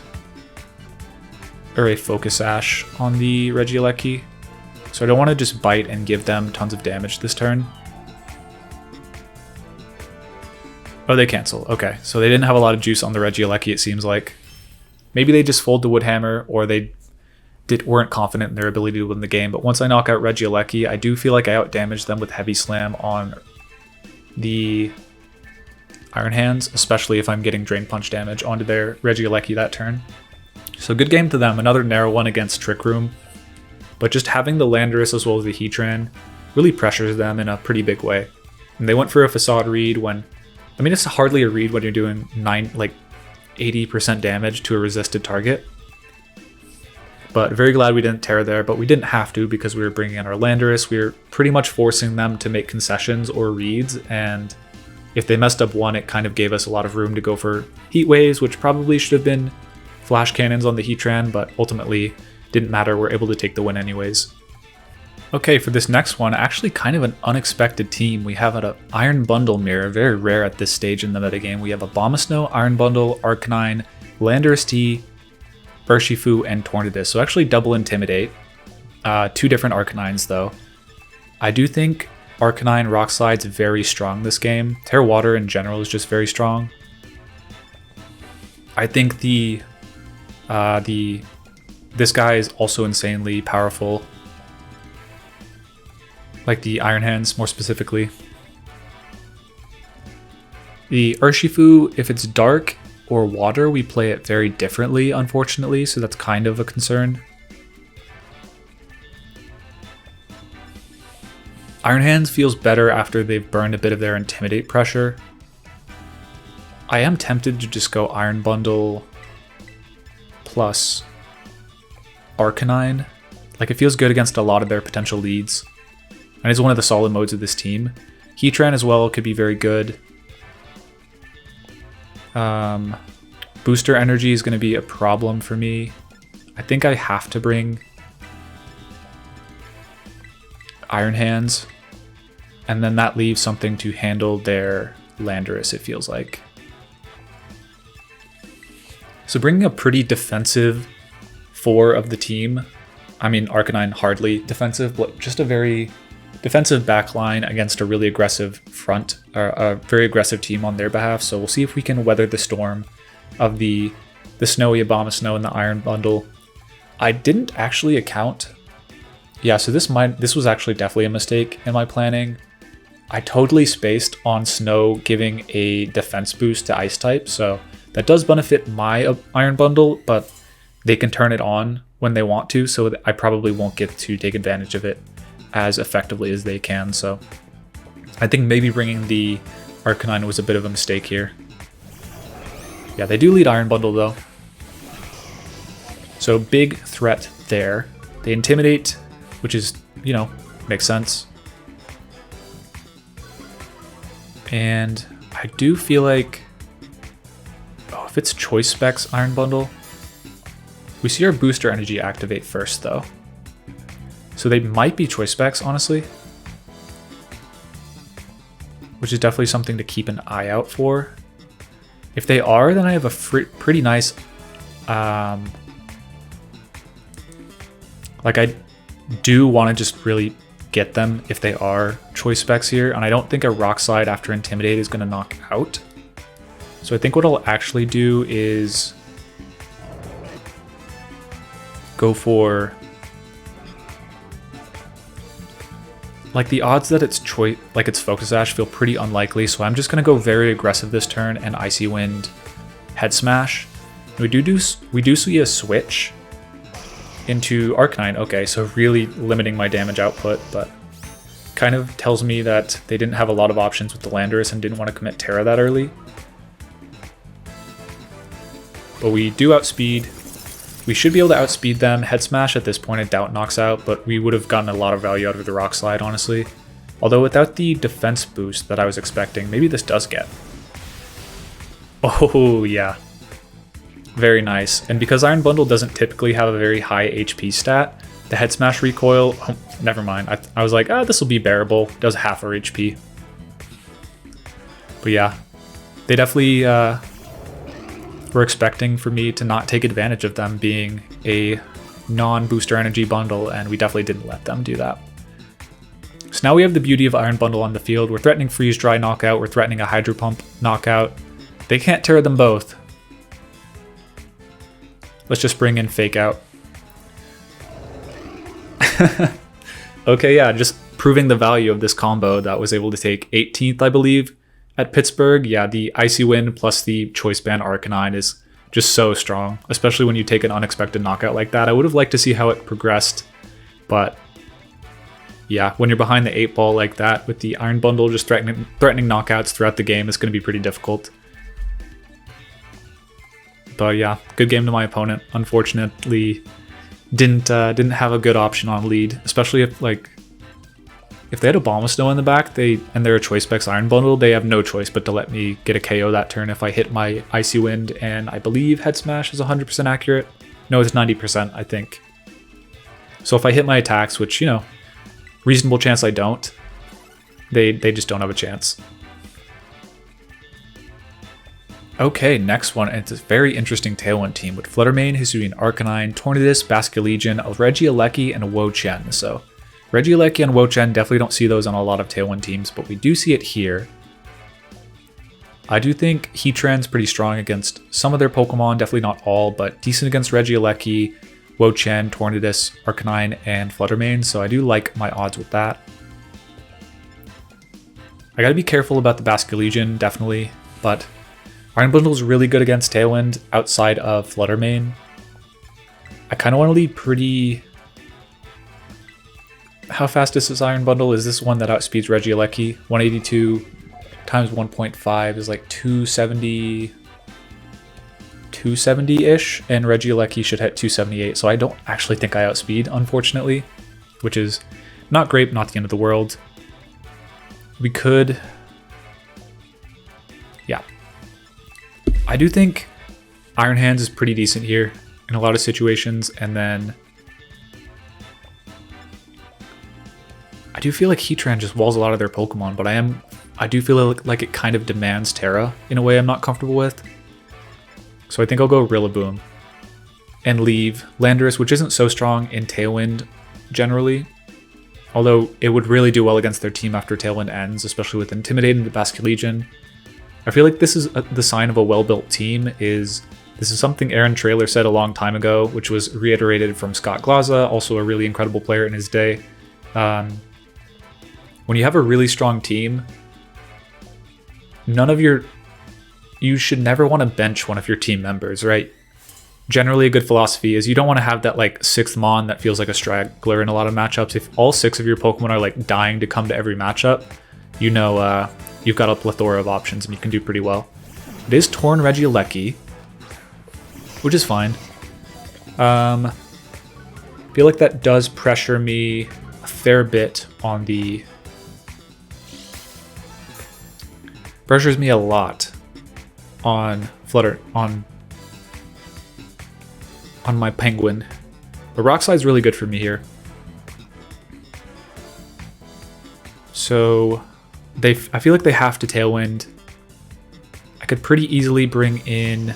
or a Focus Sash on the Regieleki. So I don't want to just bite and give them tons of damage this turn. Oh, they cancel. Okay, so they didn't have a lot of juice on the Regieleki, it seems like. Maybe they just fold the Wood Hammer, or they weren't confident in their ability to win the game. But once I knock out Regieleki, I do feel like I outdamaged them with Heavy Slam on the Iron Hands, especially if I'm getting Drain Punch damage onto their Regieleki that turn. So good game to them. Another narrow one against Trick Room. But just having the Landorus as well as the Heatran really pressures them in a pretty big way. And they went for a Facade read when... I mean, it's hardly a read when you're doing 80% damage to a resisted target. But very glad we didn't tear there, but we didn't have to because we were bringing in our Landorus. We were pretty much forcing them to make concessions or reads, and if they messed up one, it kind of gave us a lot of room to go for Heat Waves, which probably should have been Flash Cannons on the Heatran, but ultimately didn't matter. We're able to take the win anyways. Okay, for this next one, actually kind of an unexpected team. We have an Iron Bundle mirror, very rare at this stage in the metagame. We have a Abomasnow, Iron Bundle, Arcanine, Landorus T, Urshifu, and Tornadus. So actually double Intimidate. Two different Arcanines though. I do think Arcanine Rock Slide's very strong this game. Terra Water in general is just very strong. I think this guy is also insanely powerful. Like the Iron Hands, more specifically. The Urshifu, if it's dark or water, we play it very differently, unfortunately, so that's kind of a concern. Iron Hands feels better after they've burned a bit of their Intimidate pressure. I am tempted to just go Iron Bundle plus Arcanine. Like, it feels good against a lot of their potential leads. And it's one of the solid modes of this team. Heatran as well could be very good. Booster energy is going to be a problem for me. I think I have to bring Iron Hands. And then that leaves something to handle their Landorus, it feels like. So bringing a pretty defensive 4 of the team. I mean, Arcanine hardly defensive, but just a very defensive backline against a really aggressive front, or a very aggressive team on their behalf. So we'll see if we can weather the storm of the snowy Abomasnow and the Iron Bundle. I didn't actually account. Yeah, so this was actually definitely a mistake in my planning. I totally spaced on Snow giving a defense boost to Ice type, so that does benefit my Iron Bundle, but they can turn it on when they want to, so I probably won't get to take advantage of it as effectively as they can. So I think maybe bringing the Arcanine was a bit of a mistake here. Yeah, they do lead Iron Bundle though. So big threat there. They Intimidate, which is, you know, makes sense. And I do feel like, oh, if it's Choice Specs Iron Bundle, we see our booster energy activate first though. So they might be Choice Specs, honestly. Which is definitely something to keep an eye out for. If they are, then I have a pretty nice... like, I do want to just really get them if they are Choice Specs here. And I don't think a Rock Slide after Intimidate is going to knock out. So I think what I'll actually do is go for... like, the odds that it's Focus Sash feel pretty unlikely, so I'm just going to go very aggressive this turn and Icy Wind Head Smash. We do see a switch into Arcanine. Okay, so really limiting my damage output, but kind of tells me that they didn't have a lot of options with the Landorus and didn't want to commit Terra that early. But we do outspeed. We should be able to outspeed them. Head Smash at this point I doubt knocks out, but we would have gotten a lot of value out of the Rock Slide, honestly. Although without the defense boost that I was expecting, maybe this does get. Oh yeah. Very nice. And because Iron Bundle doesn't typically have a very high HP stat, the Head Smash recoil, oh, never mind. I was like, this will be bearable. It does half our HP. But yeah, they definitely were expecting for me to not take advantage of them being a non-booster energy bundle, and we definitely didn't let them do that. So now we have the beauty of Iron Bundle on the field. We're threatening Freeze Dry knockout. We're threatening a Hydro Pump knockout. They can't tear them both. Let's just bring in Fake Out. Okay, yeah, just proving the value of this combo that was able to take 18th, I believe, at Pittsburgh. Yeah, the Icy Wind plus the Choice Band Arcanine is just so strong, especially when you take an unexpected knockout like that. I would have liked to see how it progressed, but yeah, when you're behind the 8-ball like that with the Iron Bundle just threatening knockouts throughout the game, it's going to be pretty difficult. But yeah, good game to my opponent. Unfortunately, didn't have a good option on lead, especially if they had Abomasnow in the back, and they're a Choice Specs Iron Bundle, they have no choice but to let me get a KO that turn if I hit my Icy Wind, and I believe Head Smash is 100% accurate. No, it's 90%, I think. So if I hit my attacks, which, you know, reasonable chance I don't, they just don't have a chance. Okay, next one, and it's a very interesting Tailwind team with Fluttermane, Hisuian Arcanine, Tornadus, Basculegion, Regieleki, and Wo-Chien. So Regieleki and Wo-Chien, definitely don't see those on a lot of Tailwind teams, but we do see it here. I do think Heatran's pretty strong against some of their Pokemon, definitely not all, but decent against Regieleki, Wo-Chien, Tornadus, Arcanine, and Fluttermane, so I do like my odds with that. I gotta be careful about the Basculegion, definitely. but Iron Bundle is really good against Tailwind outside of Flutter Mane. I kind of want to lead pretty... How fast is this Iron Bundle? Is this one that outspeeds Regieleki? 182 times 1.5 is like 270... 270-ish, and Regieleki should hit 278, so I don't actually think I outspeed, unfortunately, which is not great, not the end of the world. We could... Yeah. I do think Iron Hands is pretty decent here in a lot of situations, and then I do feel like Heatran just walls a lot of their Pokemon, but I do feel like it kind of demands Terra in a way I'm not comfortable with. So I think I'll go Rillaboom and leave Landorus, which isn't so strong in Tailwind generally, although it would really do well against their team after Tailwind ends, especially with Intimidating the Basculegion. I feel like this is the sign of a well-built team. This is something Aaron Traylor said a long time ago, which was reiterated from Scott Glaza, also a really incredible player in his day. When you have a really strong team, you should never want to bench one of your team members, right? Generally, a good philosophy is you don't want to have that like 6th Mon that feels like a straggler in a lot of matchups. If all 6 of your Pokemon are like dying to come to every matchup, you know you've got a plethora of options and you can do pretty well. It is Torn Regieleki, which is fine. Feel like that does pressure me a fair bit on the... Pressures me a lot on Flutter, on my Penguin. But Rock Slide's really good for me here. So I feel like they have to Tailwind. I could pretty easily bring in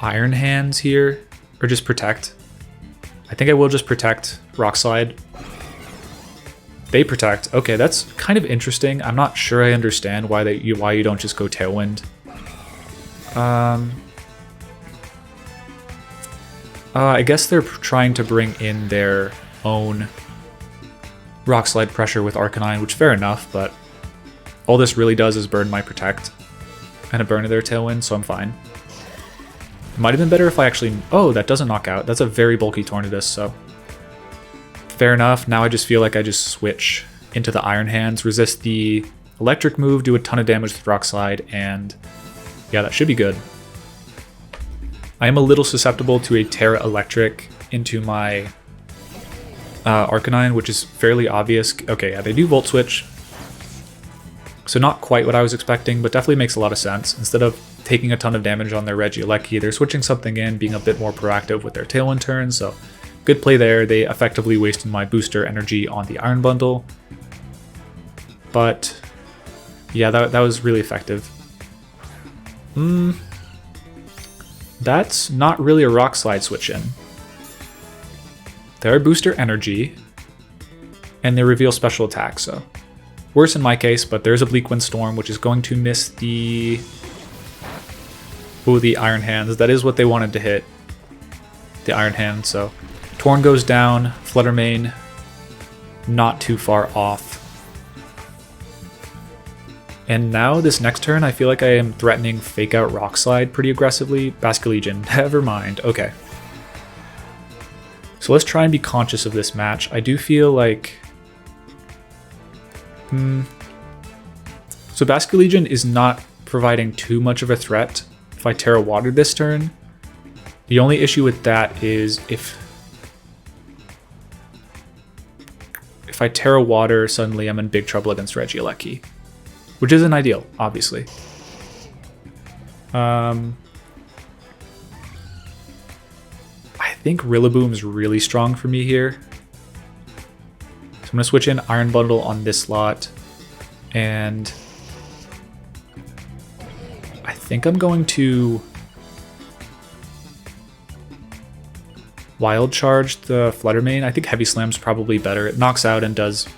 Iron Hands here, or just Protect. I think I will just Protect Rock Slide. They Protect. Okay, that's kind of interesting. I'm not sure I understand why you don't just go Tailwind. I guess they're trying to bring in their own Rock Slide pressure with Arcanine, which fair enough, but all this really does is burn my Protect and a burn of their Tailwind, so I'm fine. It might have been better if I actually... Oh, that doesn't knock out. That's a very bulky Tornadus, so... Fair enough. Now I just feel like I just switch into the Iron Hands, resist the electric move, do a ton of damage with Rock Slide, and yeah, that should be good. I am a little susceptible to a Terra Electric into my Arcanine, which is fairly obvious. Okay, yeah, they do Volt Switch, so not quite what I was expecting, but definitely makes a lot of sense. Instead of taking a ton of damage on their Regieleki, they're switching something in, being a bit more proactive with their Tailwind turn, so good play there. They effectively wasted my booster energy on the Iron Bundle. But yeah, that was really effective. That's not really a Rock Slide switch in. They're booster energy, and they reveal special attack, so worse in my case, but there's a Bleak Wind Storm, which is going to miss the Iron Hands. That is what they wanted to hit, the Iron Hand, so Torn goes down, Flutter Mane not too far off. And now this next turn, I feel like I am threatening Fake Out Rock Slide pretty aggressively. Basculegion, never mind, okay. So let's try and be conscious of this match. I do feel like... So Basculegion is not providing too much of a threat if I Terra Water this turn. The only issue with that is if I Terra Water, suddenly I'm in big trouble against Regieleki, which isn't ideal, obviously. I think Rillaboom's really strong for me here. So I'm going to switch in Iron Bundle on this slot, and I think I'm going to Wild Charge the Flutter Mane. I think Heavy Slam's probably better. It knocks out and does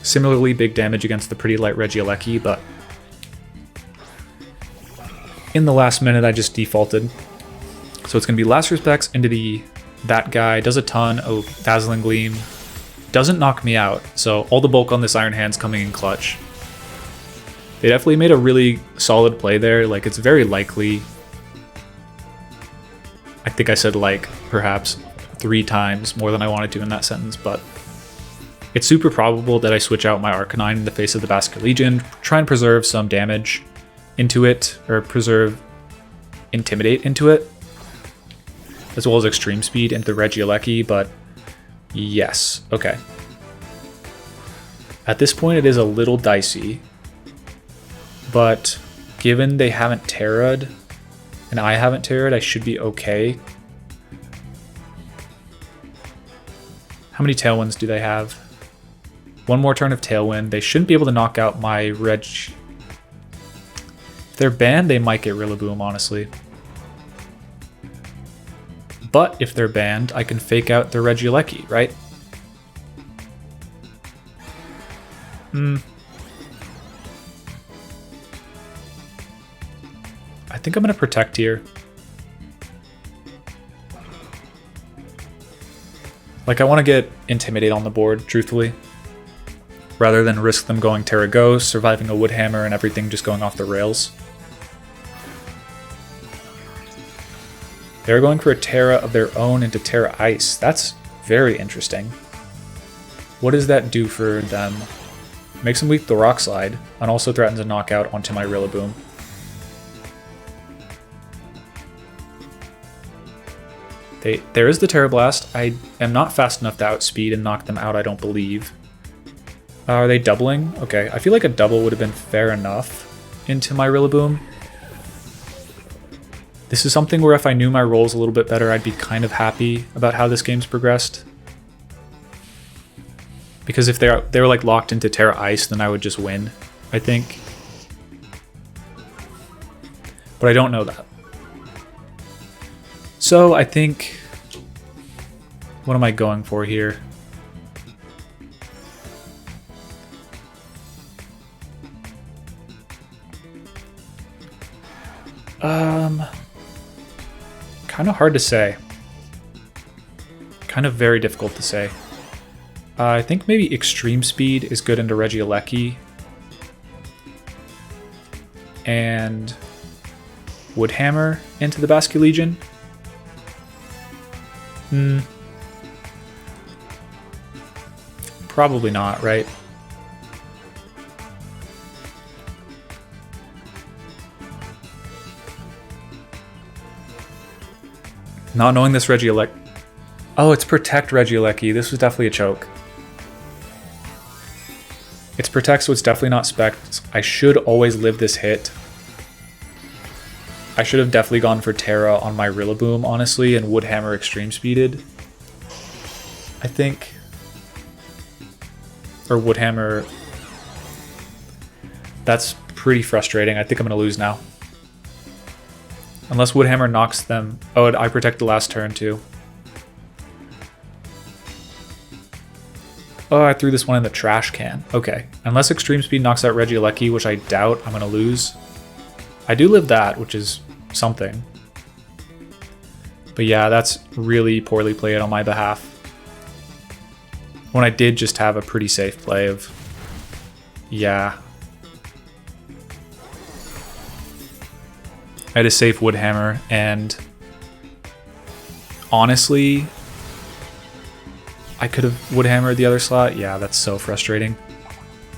similarly big damage against the pretty light Regieleki, but in the last minute I just defaulted. So it's going to be Last Respects into that guy, does a ton. Oh, Dazzling Gleam. Doesn't knock me out, so all the bulk on this Iron Hand's coming in clutch. They definitely made a really solid play there. Like, it's very likely. I think I said like perhaps 3 times more than I wanted to in that sentence, but it's super probable that I switch out my Arcanine in the face of the Basculegion, try and preserve some damage into it, or preserve Intimidate into it, as well as Extreme Speed into Regieleki, but yes, okay. At this point it is a little dicey, but given they haven't Terra'd, and I haven't Terra'd, I should be okay. How many Tailwinds do they have? 1 more turn of Tailwind. They shouldn't be able to knock out my Reg. If they're banned, they might get Rillaboom, honestly. But if they're banned, I can fake out the Regieleki, right? I think I'm going to Protect here. Like, I want to get Intimidate on the board, truthfully, rather than risk them going Terra Ghost, surviving a Wood Hammer, and everything just going off the rails. They're going for a Terra of their own into Terra Ice. That's very interesting. What does that do for them? Makes them weak the Rock Slide, and also threatens a knockout onto my Rillaboom. There is the Terra Blast. I am not fast enough to outspeed and knock them out, I don't believe. Are they doubling? Okay, I feel like a double would have been fair enough into my Rillaboom. This is something where if I knew my rolls a little bit better, I'd be kind of happy about how this game's progressed. Because if they were like locked into Terra Ice, then I would just win, I think. But I don't know that. So I think, what am I going for here? Kind of hard to say. Kind of very difficult to say. I think maybe Extreme Speed is good into Regieleki. And Wood Hammer into the Basculegion. Probably not, right? Not knowing this Regieleki. Oh, it's Protect Regieleki. This was definitely a choke. It's Protect, so it's definitely not Spec. I should always live this hit. I should have definitely gone for Terra on my Rillaboom, honestly, and Wood Hammer Extreme Speeded. I think. Or Wood Hammer. That's pretty frustrating. I think I'm going to lose now. Unless Wood Hammer knocks them. Oh, I protect the last turn too. Oh, I threw this one in the trash can. Okay. Unless Extreme Speed knocks out Regieleki, which I doubt I'm going to lose. I do live that, which is something. But yeah, that's really poorly played on my behalf. When I did just have a pretty safe play of... Yeah. I had a safe Wood Hammer, and honestly, I could have Wood Hammered the other slot. Yeah, that's so frustrating.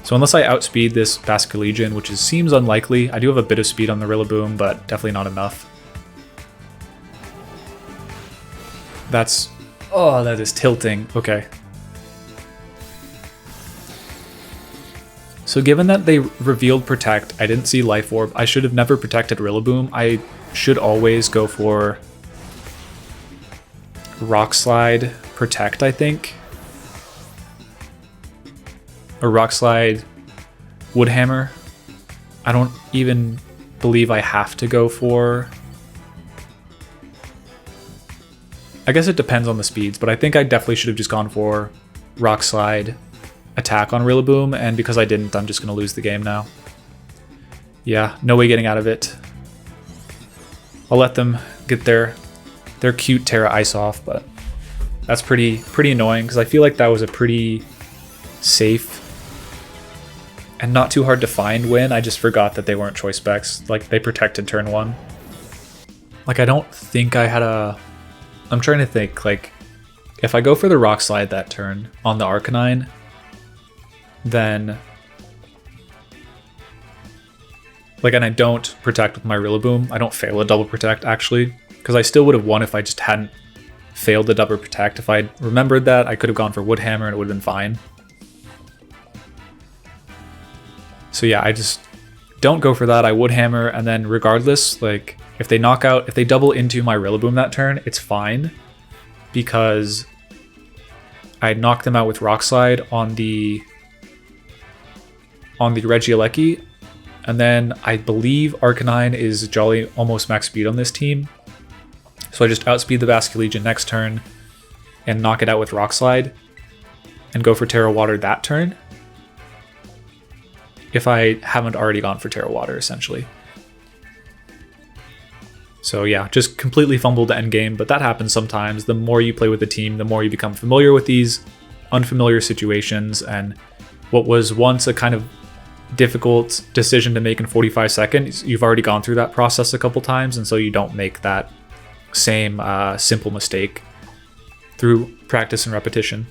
So unless I outspeed this Basculegion, which seems unlikely, I do have a bit of speed on the Rillaboom, but definitely not enough. That's... Oh, that is tilting. Okay. So given that they revealed Protect, I didn't see Life Orb. I should have never protected Rillaboom. I should always go for Rock Slide Protect, I think. Or Rock Slide Wood Hammer. I don't even believe I have to go for... I guess it depends on the speeds, but I think I definitely should have just gone for Rock Slide Attack on Rillaboom, and because I didn't, I'm just going to lose the game now. Yeah, no way getting out of it. I'll let them get their cute Terra Ice off, but that's pretty annoying, because I feel like that was a pretty safe and not too hard to find win. I just forgot that they weren't choice specs. Like, they protected turn 1. Like, I don't think I had a... I'm trying to think, like, if I go for the Rock Slide that turn on the Arcanine, then... Like, and I don't protect with my Rillaboom. I don't fail a double protect, actually, because I still would have won if I just hadn't failed the double protect. If I remembered that, I could have gone for Wood Hammer and it would have been fine. So yeah, I just don't go for that. I Wood Hammer, and then regardless, like, if they knock out, if they double into my Rillaboom that turn, it's fine, because I knock them out with Rock Slide on the Regieleki. And then I believe Arcanine is jolly almost max speed on this team. So I just outspeed the Basculegion next turn and knock it out with Rock Slide and go for Terra Water that turn, if I haven't already gone for Terra Water, essentially. So yeah, just completely fumbled the endgame, but that happens sometimes. The more you play with the team, the more you become familiar with these unfamiliar situations, and what was once a kind of difficult decision to make in 45 seconds, you've already gone through that process a couple times, and so you don't make that same simple mistake through practice and repetition.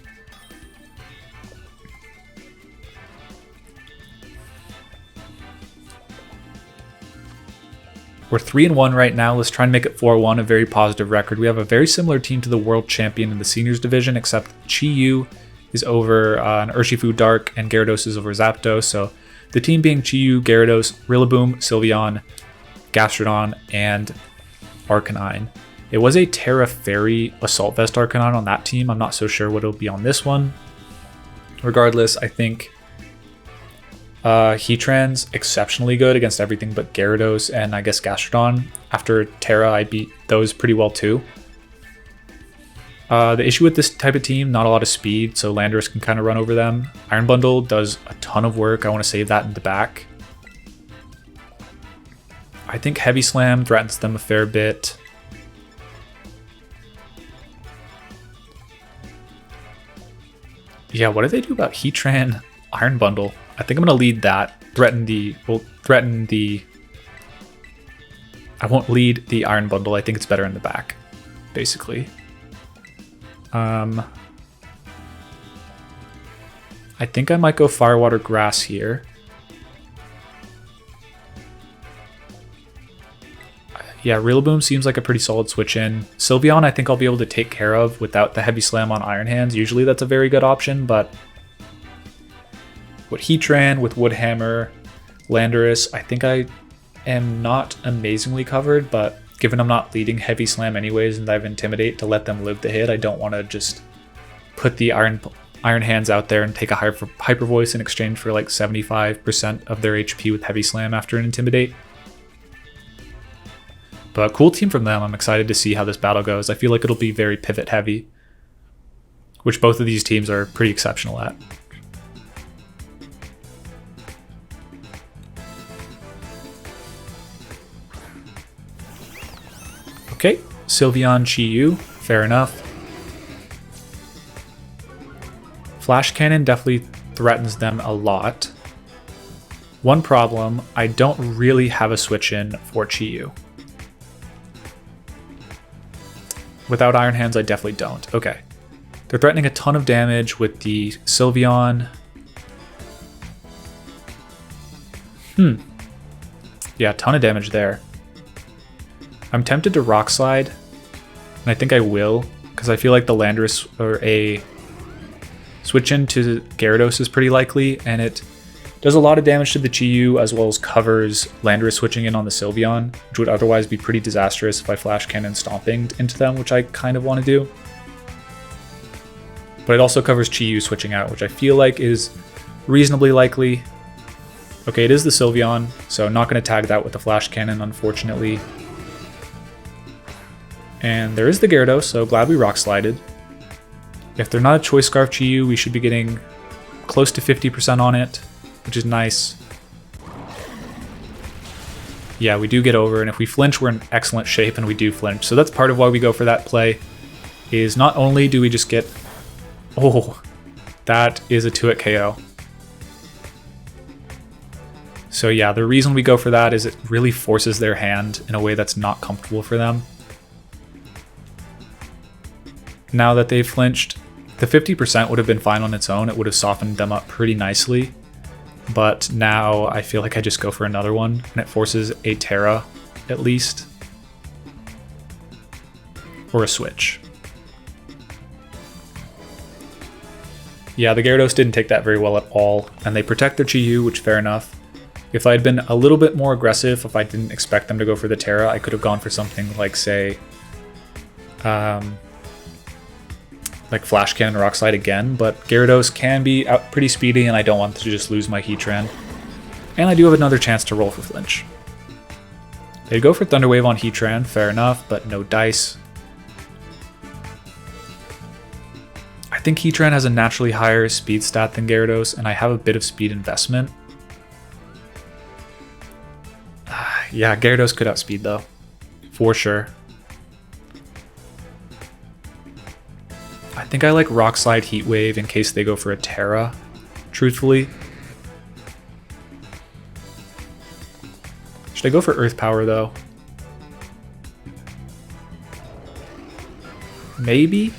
We're 3-1 right now. Let's try and make it 4-1, a very positive record. We have a very similar team to the world champion in the seniors division, except Chi-Yu is over an Urshifu Dark and Gyarados is over Zapdos. So the team being Chi-Yu, Gyarados, Rillaboom, Sylveon, Gastrodon, and Arcanine. It was a Terra Fairy Assault Vest Arcanine on that team. I'm not so sure what it'll be on this one. Regardless, I think Heatran's exceptionally good against everything but Gyarados and I guess Gastrodon. After Terra, I beat those pretty well too. The issue with this type of team, not a lot of speed, so Landorus can kind of run over them. Iron Bundle does a ton of work. I want to save that in the back. I think Heavy Slam threatens them a fair bit. Yeah, what do they do about Heatran Iron Bundle? I think I'm going to lead that. I won't lead the Iron Bundle. I think it's better in the back, basically. I think I might go Firewater Grass here. Yeah, Rillaboom seems like a pretty solid switch in. Sylveon I think I'll be able to take care of without the Heavy Slam on Iron Hands. Usually that's a very good option, but with Heatran, with Wood Hammer, Landorus, I think I am not amazingly covered, but given I'm not leading Heavy Slam anyways and I have Intimidate to let them live the hit, I don't want to just put the Iron Hands out there and take a Hyper Voice in exchange for like 75% of their HP with Heavy Slam after an Intimidate. But cool team from them. I'm excited to see how this battle goes. I feel like it'll be very pivot heavy, which both of these teams are pretty exceptional at. Okay, Sylveon Chi-Yu, fair enough. Flash Cannon definitely threatens them a lot. One problem, I don't really have a switch in for Chi-Yu. Without Iron Hands, I definitely don't. Okay. They're threatening a ton of damage with the Sylveon. Yeah, a ton of damage there. I'm tempted to Rock Slide, and I think I will, because I feel like the Landorus or a switch into Gyarados is pretty likely, and it does a lot of damage to the Chi-Yu as well as covers Landorus switching in on the Sylveon, which would otherwise be pretty disastrous if I Flash Cannon stomping into them, which I kind of want to do. But it also covers Chi-Yu switching out, which I feel like is reasonably likely. Okay, it is the Sylveon, so I'm not going to tag that with the Flash Cannon, unfortunately. And there is the Gyarados, so glad we Rock Slided. If they're not a Choice Scarf Chi-Yu, we should be getting close to 50% on it, which is nice. Yeah, we do get over, and if we flinch, we're in excellent shape, and we do flinch. So that's part of why we go for that play, is not only do we just get... Oh, that is a 2-hit KO. So yeah, the reason we go for that is it really forces their hand in a way that's not comfortable for them. Now that they've flinched, the 50% would have been fine on its own. It would have softened them up pretty nicely. But now I feel like I just go for another one, and it forces a Terra at least. Or a switch. Yeah, the Gyarados didn't take that very well at all, and they protect their Chi-Yu, which fair enough. If I had been a little bit more aggressive, if I didn't expect them to go for the Terra, I could have gone for something like, say, like Flash Cannon Rock Slide again, but Gyarados can be out pretty speedy, and I don't want to just lose my Heatran. And I do have another chance to roll for flinch. They'd go for Thunder Wave on Heatran, fair enough, but no dice. I think Heatran has a naturally higher speed stat than Gyarados, and I have a bit of speed investment. Yeah, Gyarados could outspeed though, for sure. I think I like Rock Slide Heat Wave in case they go for a Terra, truthfully. Should I go for Earth Power though? Maybe?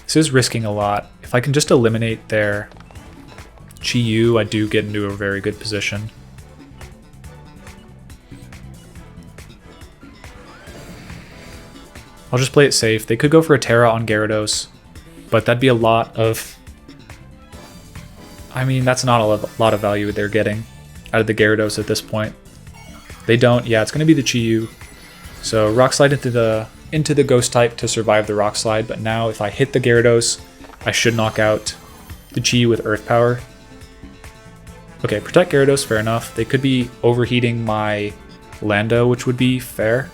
This is risking a lot. If I can just eliminate their Chi-Yu, I do get into a very good position. I'll just play it safe. They could go for a Terra on Gyarados, but that'd be a lot of... I mean, that's not a lot of value they're getting out of the Gyarados at this point. They don't. Yeah, it's going to be the Chi-Yu. So Rock Slide into the Ghost type to survive the Rock Slide, but now if I hit the Gyarados, I should knock out the Chi-Yu with Earth Power. Okay, protect Gyarados, fair enough. They could be overheating my Lando, which would be fair.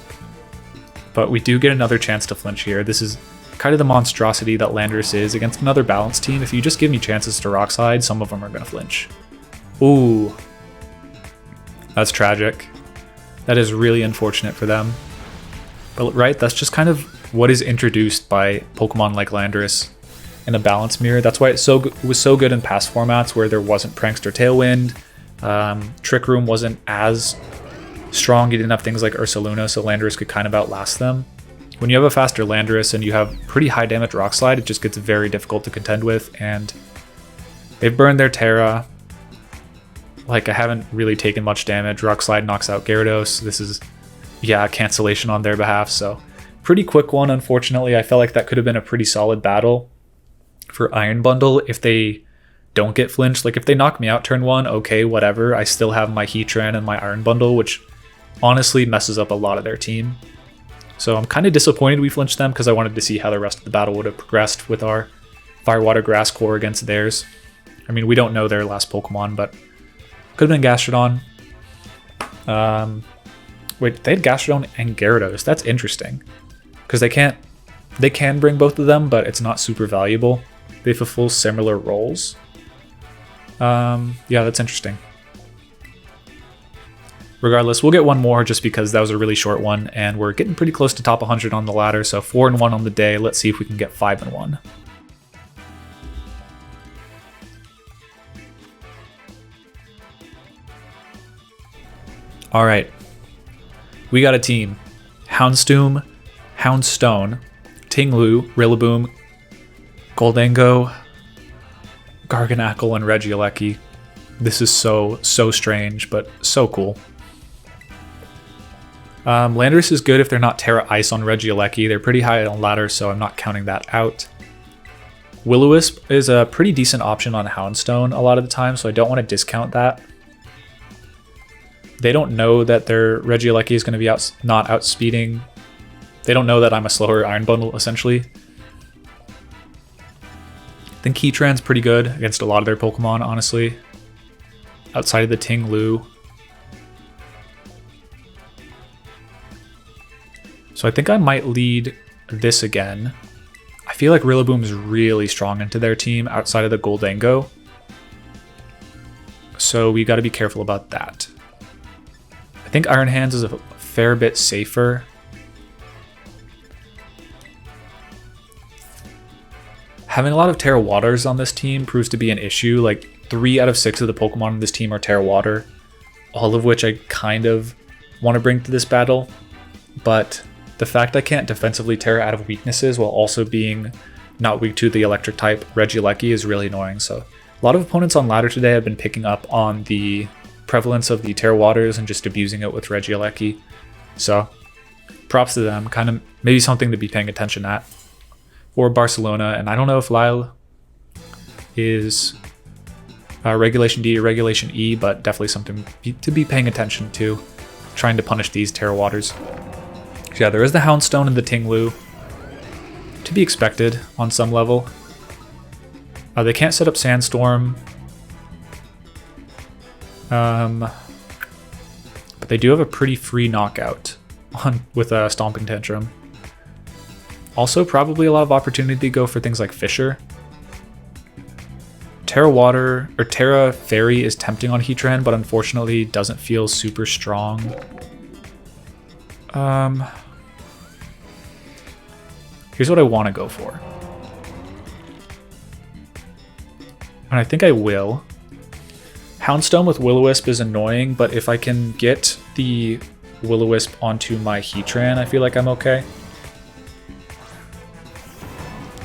But we do get another chance to flinch here. This is kind of the monstrosity that Landorus is against another balanced team. If you just give me chances to Rock Slide, some of them are going to flinch. Ooh. That's tragic. That is really unfortunate for them. But right, that's just kind of what is introduced by Pokemon like Landorus in a balance mirror. That's why it was so good in past formats where there wasn't Prankster Tailwind. Trick Room wasn't as strong. You didn't have things like Ursaluna, so Landorus could kind of outlast them. When you have a faster Landorus and you have pretty high damage Rock Slide, it just gets very difficult to contend with, and they've burned their Terra. Like, I haven't really taken much damage. Rock Slide knocks out Gyarados. This is, yeah, cancellation on their behalf, so pretty quick one, unfortunately. I felt like that could have been a pretty solid battle for Iron Bundle if they don't get flinched. Like, if they knock me out turn one, okay, whatever. I still have my Heatran and my Iron Bundle, which honestly messes up a lot of their team. So I'm kind of disappointed we flinched them because I wanted to see how the rest of the battle would have progressed with our Fire Water Grass core against theirs. I mean, we don't know their last Pokemon, but could have been Gastrodon. Wait, they had Gastrodon and Gyarados. That's interesting because they can bring both of them, but it's not super valuable. They fulfill similar roles. Yeah, that's interesting. Regardless, we'll get one more just because that was a really short one, and we're getting pretty close to top 100 on the ladder, so 4-1 on the day. Let's see if we can get 5-1. All right, we got a team. Houndstone, Tinglu, Rillaboom, Goldango, Garganacl, and Regieleki. This is so strange, but so cool. Landorus is good if they're not Terra Ice on Regieleki. They're pretty high on ladder, so I'm not counting that out. Will-O-Wisp is a pretty decent option on Houndstone a lot of the time, so I don't want to discount that. They don't know that their Regieleki is going to be not outspeeding. They don't know that I'm a slower Iron Bundle, essentially. I think Heatran's pretty good against a lot of their Pokemon, honestly. Outside of the Tinglu. So I think I might lead this again. I feel like Rillaboom is really strong into their team outside of the Goldango. So we got to be careful about that. I think Iron Hands is a fair bit safer. Having a lot of Terra Waters on this team proves to be an issue. Like, 3 out of 6 of the Pokemon in this team are Terra Water, all of which I kind of want to bring to this battle, but the fact I can't defensively Terra out of weaknesses while also being not weak to the electric type Regieleki is really annoying. So a lot of opponents on ladder today have been picking up on the prevalence of the Terra Waters and just abusing it with Regieleki. So props to them, kind of maybe something to be paying attention at. Or Barcelona, and I don't know if Lyle is Regulation D or Regulation E, but definitely something to be paying attention to, trying to punish these Terra Waters. So yeah, there is the Houndstone and the Tinglu, to be expected on some level. They can't set up Sandstorm, but they do have a pretty free knockout with a Stomping Tantrum. Also, probably a lot of opportunity to go for things like Fissure. Terra Water or Terra Fairy is tempting on Heatran, but unfortunately doesn't feel super strong. Here's what I want to go for. And I think I will. Houndstone with Will-O-Wisp is annoying, but if I can get the Will-O-Wisp onto my Heatran, I feel like I'm okay.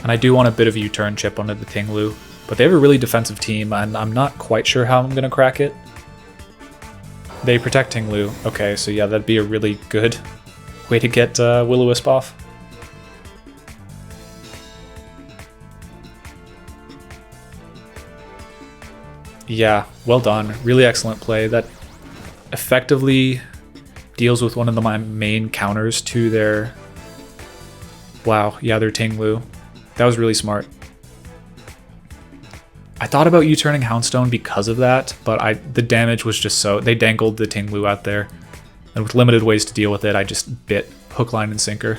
And I do want a bit of a U-turn chip onto the Tinglu, but they have a really defensive team, and I'm not quite sure how I'm going to crack it. They protect Tinglu. Okay, so yeah, that'd be a really good way to get Will-O-Wisp off. Yeah, well done. Really excellent play. That effectively deals with one of my main counters to their... Wow, yeah, their Tinglu. That was really smart. I thought about U-turning Houndstone because of that, but the damage was just so... They dangled the Tinglu out there, and with limited ways to deal with it, I just bit hook, line, and sinker.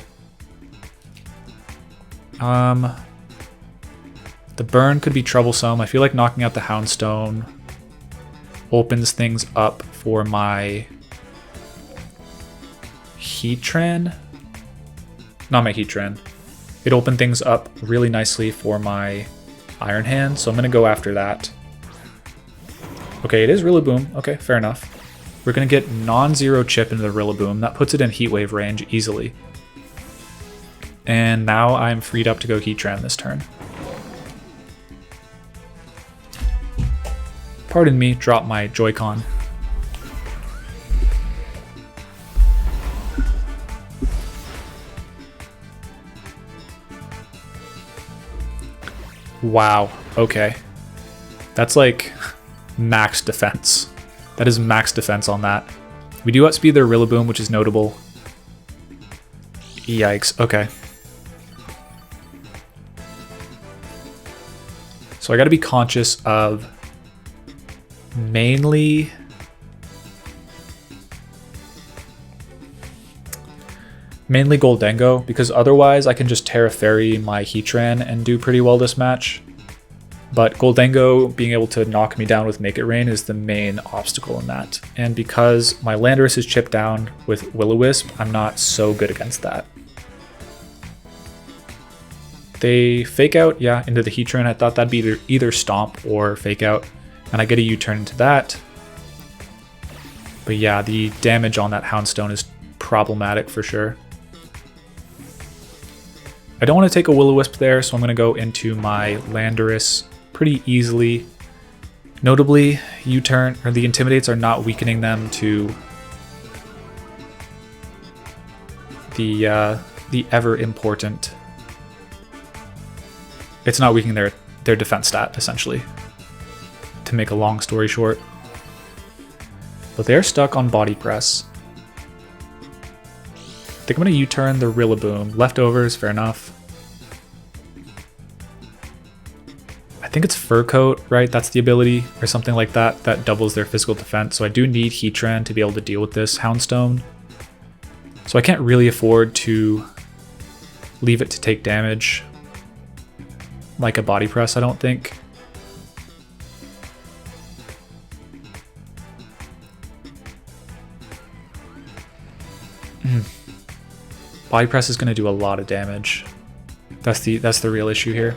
The burn could be troublesome. I feel like knocking out the Houndstone opens things up for my Heatran. Not my Heatran. It opened things up really nicely for my Iron Hand, so I'm going to go after that. Okay, it is Rillaboom. Okay, fair enough. We're going to get non-zero chip into the Rillaboom. That puts it in Heat Wave range easily. And now I'm freed up to go Heatran this turn. Pardon me, drop my Joy-Con. Wow, okay. That's like max defense. That is max defense on that. We do outspeed their Rillaboom, which is notable. Yikes, okay. So I gotta be conscious of mainly Goldengo, because otherwise I can just Terra Fairy my Heatran and do pretty well this match. But Goldengo being able to knock me down with Make It Rain is the main obstacle in that. And because my Landorus is chipped down with Will-O-Wisp, I'm not so good against that. They Fake Out, yeah, into the Heatran. I thought that'd be either Stomp or Fake Out. And I get a U-turn into that. But yeah, the damage on that Houndstone is problematic for sure. I don't want to take a Will-O-Wisp there, so I'm going to go into my Landorus pretty easily. Notably, U-turn or the Intimidates are not weakening them to the ever important. It's not weakening their defense stat essentially. To make a long story short. But they're stuck on Body Press. I think I'm going to U-turn the Rillaboom. Leftovers, fair enough. I think it's Fur Coat, right? That's the ability or something like that that doubles their physical defense. So I do need Heatran to be able to deal with this Houndstone. So I can't really afford to leave it to take damage like a Body Press, I don't think. Body Press is going to do a lot of damage. That's the real issue here.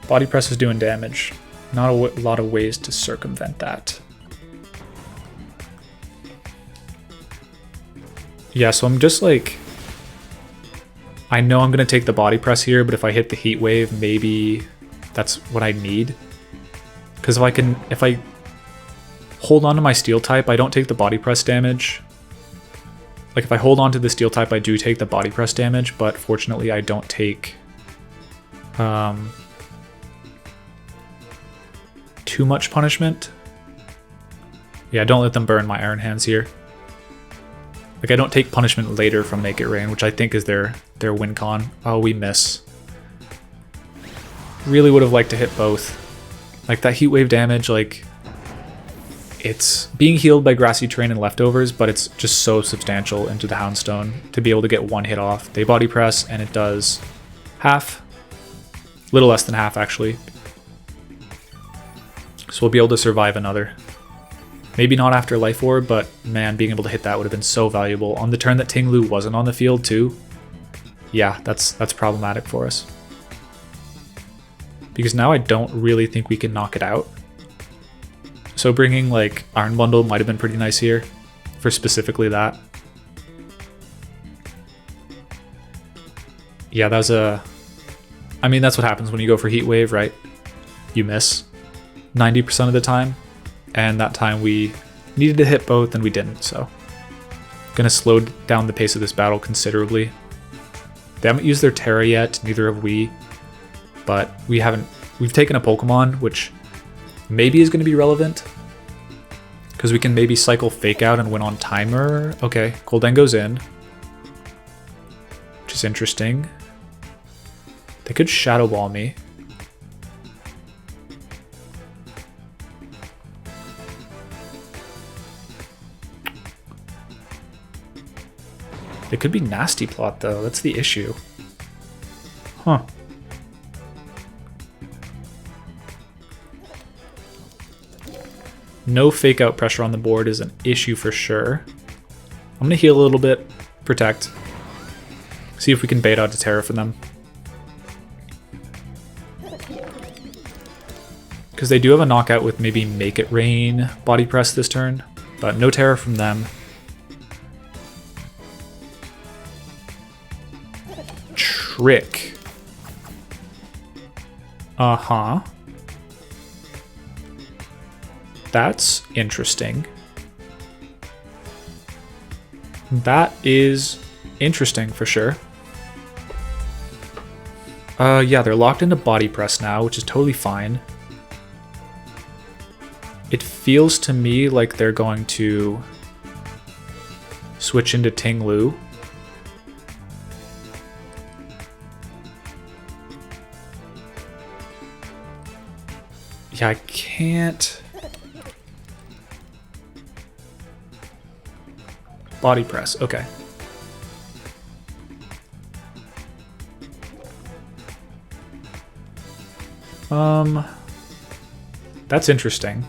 Body press is doing damage. Not a lot of ways to circumvent that. Yeah, so I'm just like... I know I'm going to take the body press here, but if I hit the heat wave, maybe that's what I need. Because if I hold on to my steel type, I don't take the body press damage. Like if I hold on to the steel type, I do take the body press damage, but fortunately I don't take too much punishment. Yeah, don't let them burn my Iron Hands here. Like I don't take punishment later from Make It Rain, which I think is their win con. Oh, we miss. Really would have liked to hit both. Like that heat wave damage, like it's being healed by grassy terrain and leftovers, but it's just so substantial into the Houndstone to be able to get one hit off. They body press and it does half, little less than half actually. So we'll be able to survive another. Maybe not after Life Orb, but man, being able to hit that would have been so valuable. On the turn that Ting-Lu wasn't on the field too, yeah, that's problematic for us. Because now I don't really think we can knock it out. So bringing like Iron Bundle might have been pretty nice here for specifically that. Yeah, that was a... I mean, that's what happens when you go for Heat Wave, right? You miss 90% of the time. And that time we needed to hit both and we didn't, so. Gonna slow down the pace of this battle considerably. They haven't used their Terra yet, neither have we. But we've taken a Pokemon, which maybe is gonna be relevant. Because we can maybe cycle Fake Out and win on timer. Okay, Goldengo's in. Which is interesting. They could Shadow Ball me. It could be Nasty Plot though, that's the issue. Huh. No Fake Out pressure on the board is an issue for sure. I'm gonna heal a little bit, protect. See if we can bait out a Terra for them. Because they do have a knockout with maybe Make It Rain body press this turn, but no Terra from them. Trick. Uh-huh. That's interesting. That is interesting for sure. Yeah, they're locked into body press now, which is totally fine. It feels to me like they're going to switch into Ting-Lu. Yeah, I can't... Body press, okay. That's interesting.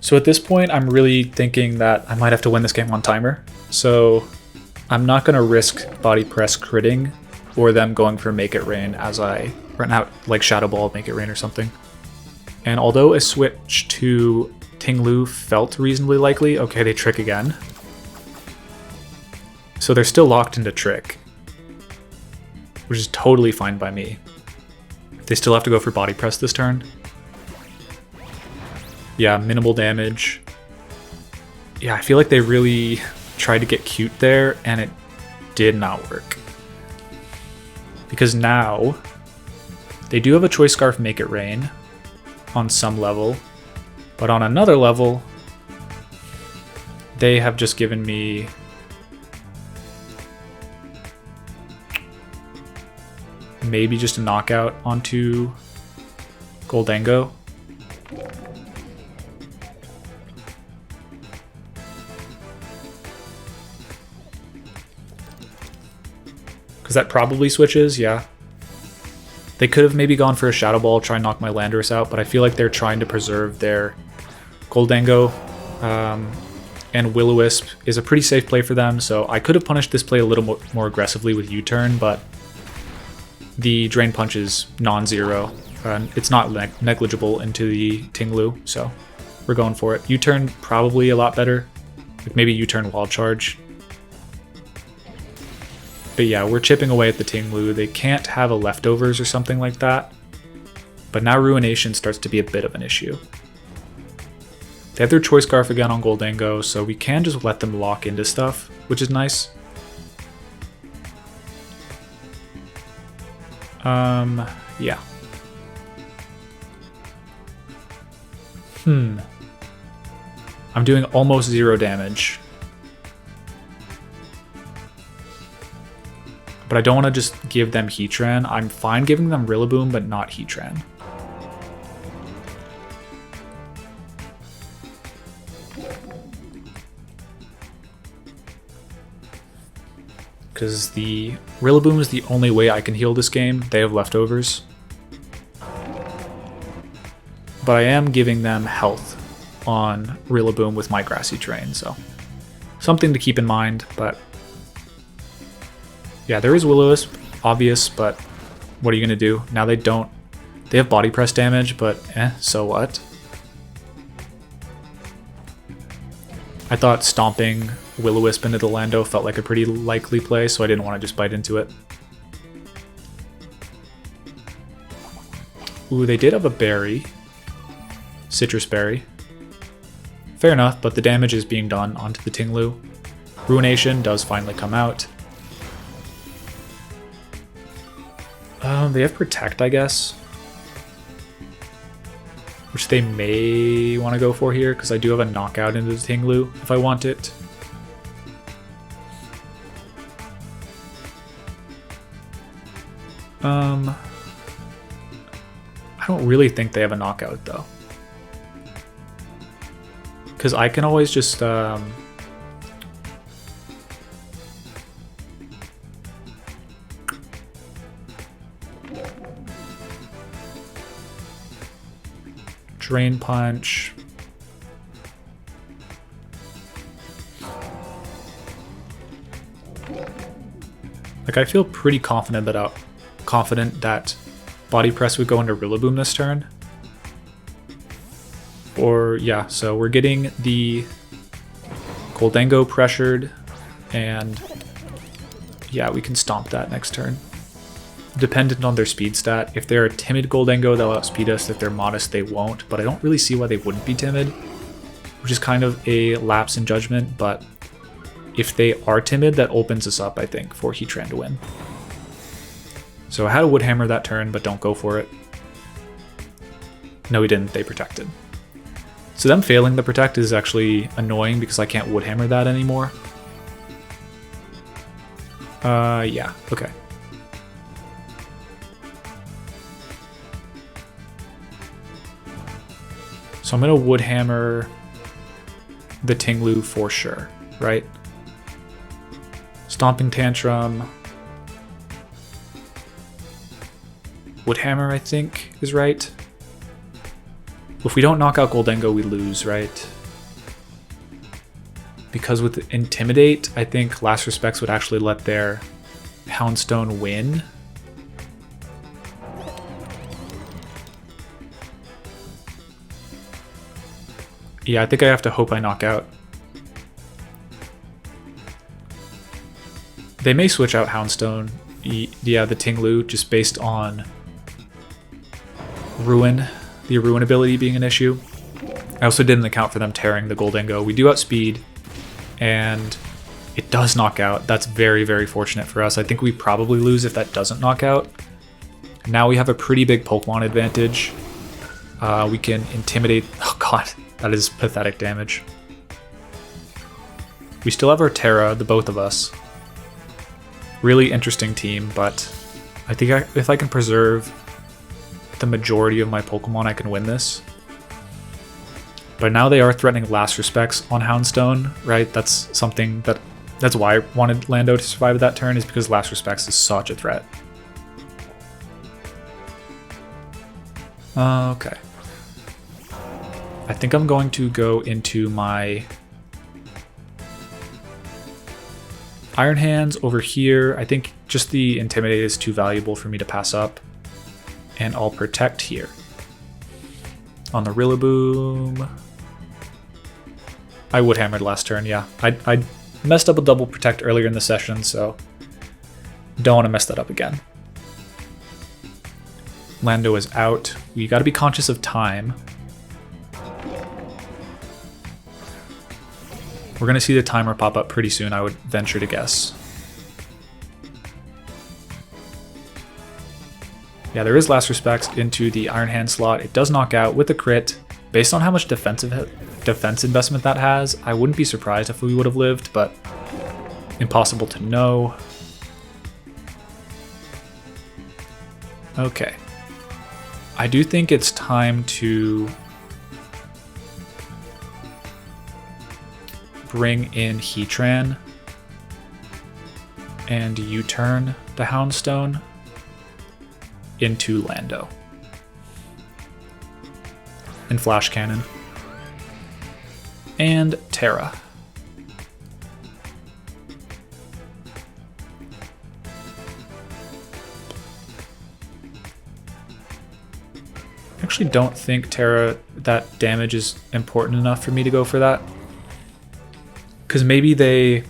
So at this point, I'm really thinking that I might have to win this game on timer. So I'm not going to risk body press critting or them going for Make It Rain as I run out, like Shadow Ball, Make It Rain or something. And although a switch to Ting-Lu felt reasonably likely, okay, they Trick again. So they're still locked into Trick, which is totally fine by me. They still have to go for body press this turn. Yeah, minimal damage. Yeah, I feel like they really tried to get cute there, and it did not work. Because now, they do have a Choice Scarf Make It Rain on some level, but on another level, they have just given me maybe just a knockout onto Goldengo. Because that probably switches, yeah. They could have maybe gone for a Shadow Ball, try and knock my Landorus out, but I feel like they're trying to preserve their Goldengo. and Will-O-Wisp is a pretty safe play for them, so I could have punished this play a little more aggressively with U-turn, but the Drain Punch is non-zero. It's not negligible into the Ting-Lu, so we're going for it. U-turn probably a lot better, like maybe U-turn Wall Charge. But yeah, we're chipping away at the Ting-Lu. They can't have a leftovers or something like that, but now Ruination starts to be a bit of an issue. They have their Choice Scarf again on Goldango, so we can just let them lock into stuff, which is nice. Yeah. I'm doing almost 0 damage. But I don't want to just give them Heatran. I'm fine giving them Rillaboom, but not Heatran. Because the Rillaboom is the only way I can heal this game. They have leftovers. But I am giving them health on Rillaboom with my Grassy Terrain, so something to keep in mind. But yeah, there is Will-O-Wisp, obvious, but what are you going to do? Now they don't. They have Body Press damage, but so what? I thought stomping Will-O-Wisp into the Lando felt like a pretty likely play, so I didn't want to just bite into it. Ooh, they did have a berry. Citrus Berry. Fair enough, but the damage is being done onto the Ting-Lu. Ruination does finally come out. They have Protect, I guess. Which they may want to go for here, because I do have a knockout into the Ting-Lu if I want it. I don't really think they have a knockout, though. Because I can always just... Drain Punch. Like, I feel pretty confident that Body Press would go into Rillaboom this turn. Or, yeah, so we're getting the Goldango pressured, and yeah, we can stomp that next turn. Dependent on their speed stat. If they're a timid Goldango, they'll outspeed us. If they're modest, they won't, but I don't really see why they wouldn't be timid, which is kind of a lapse in judgment, but if they are timid, that opens us up, I think, for Heatran to win. So I had a Wood Hammer that turn, but don't go for it. No, we didn't. They protected. So them failing the Protect is actually annoying because I can't Wood Hammer that anymore. Yeah, okay. So I'm going to Wood Hammer the Ting-Lu for sure, right? Stomping Tantrum. Wood Hammer, I think, is right. If we don't knock out Goldango, we lose, right? Because with Intimidate, I think Last Respects would actually let their Houndstone win. Yeah, I think I have to hope I knock out. They may switch out Houndstone. Yeah, the Ting-Lu, just based on Ruin, the Ruin ability being an issue. I also didn't account for them tearing the Goldango. We do outspeed, and it does knock out. That's very, very fortunate for us. I think we probably lose if that doesn't knock out. Now we have a pretty big Pokemon advantage. We can Intimidate. Oh god, that is pathetic damage. We still have our Terra, the both of us. Really interesting team, but I think if I can preserve the majority of my Pokemon, I can win this. But now they are threatening Last Respects on Houndstone, right? That's something that's why I wanted Lando to survive that turn, is because Last Respects is such a threat. Okay. I think I'm going to go into my Iron Hands over here. I think just the Intimidate is too valuable for me to pass up. And I'll Protect here. On the Rillaboom. I would hammered last turn, yeah. I messed up a double Protect earlier in the session, so don't want to mess that up again. Lando is out. We got to be conscious of time. We're going to see the timer pop up pretty soon, I would venture to guess. Yeah, there is Last Respects into the Iron Hand slot. It does knock out with a crit. Based on how much defense investment that has, I wouldn't be surprised if we would have lived, but impossible to know. Okay. I do think it's time to bring in Heatran and U-turn the Houndstone into Lando. And Flash Cannon. And Terra. I actually don't think Terra, that damage is important enough for me to go for that. Because maybe they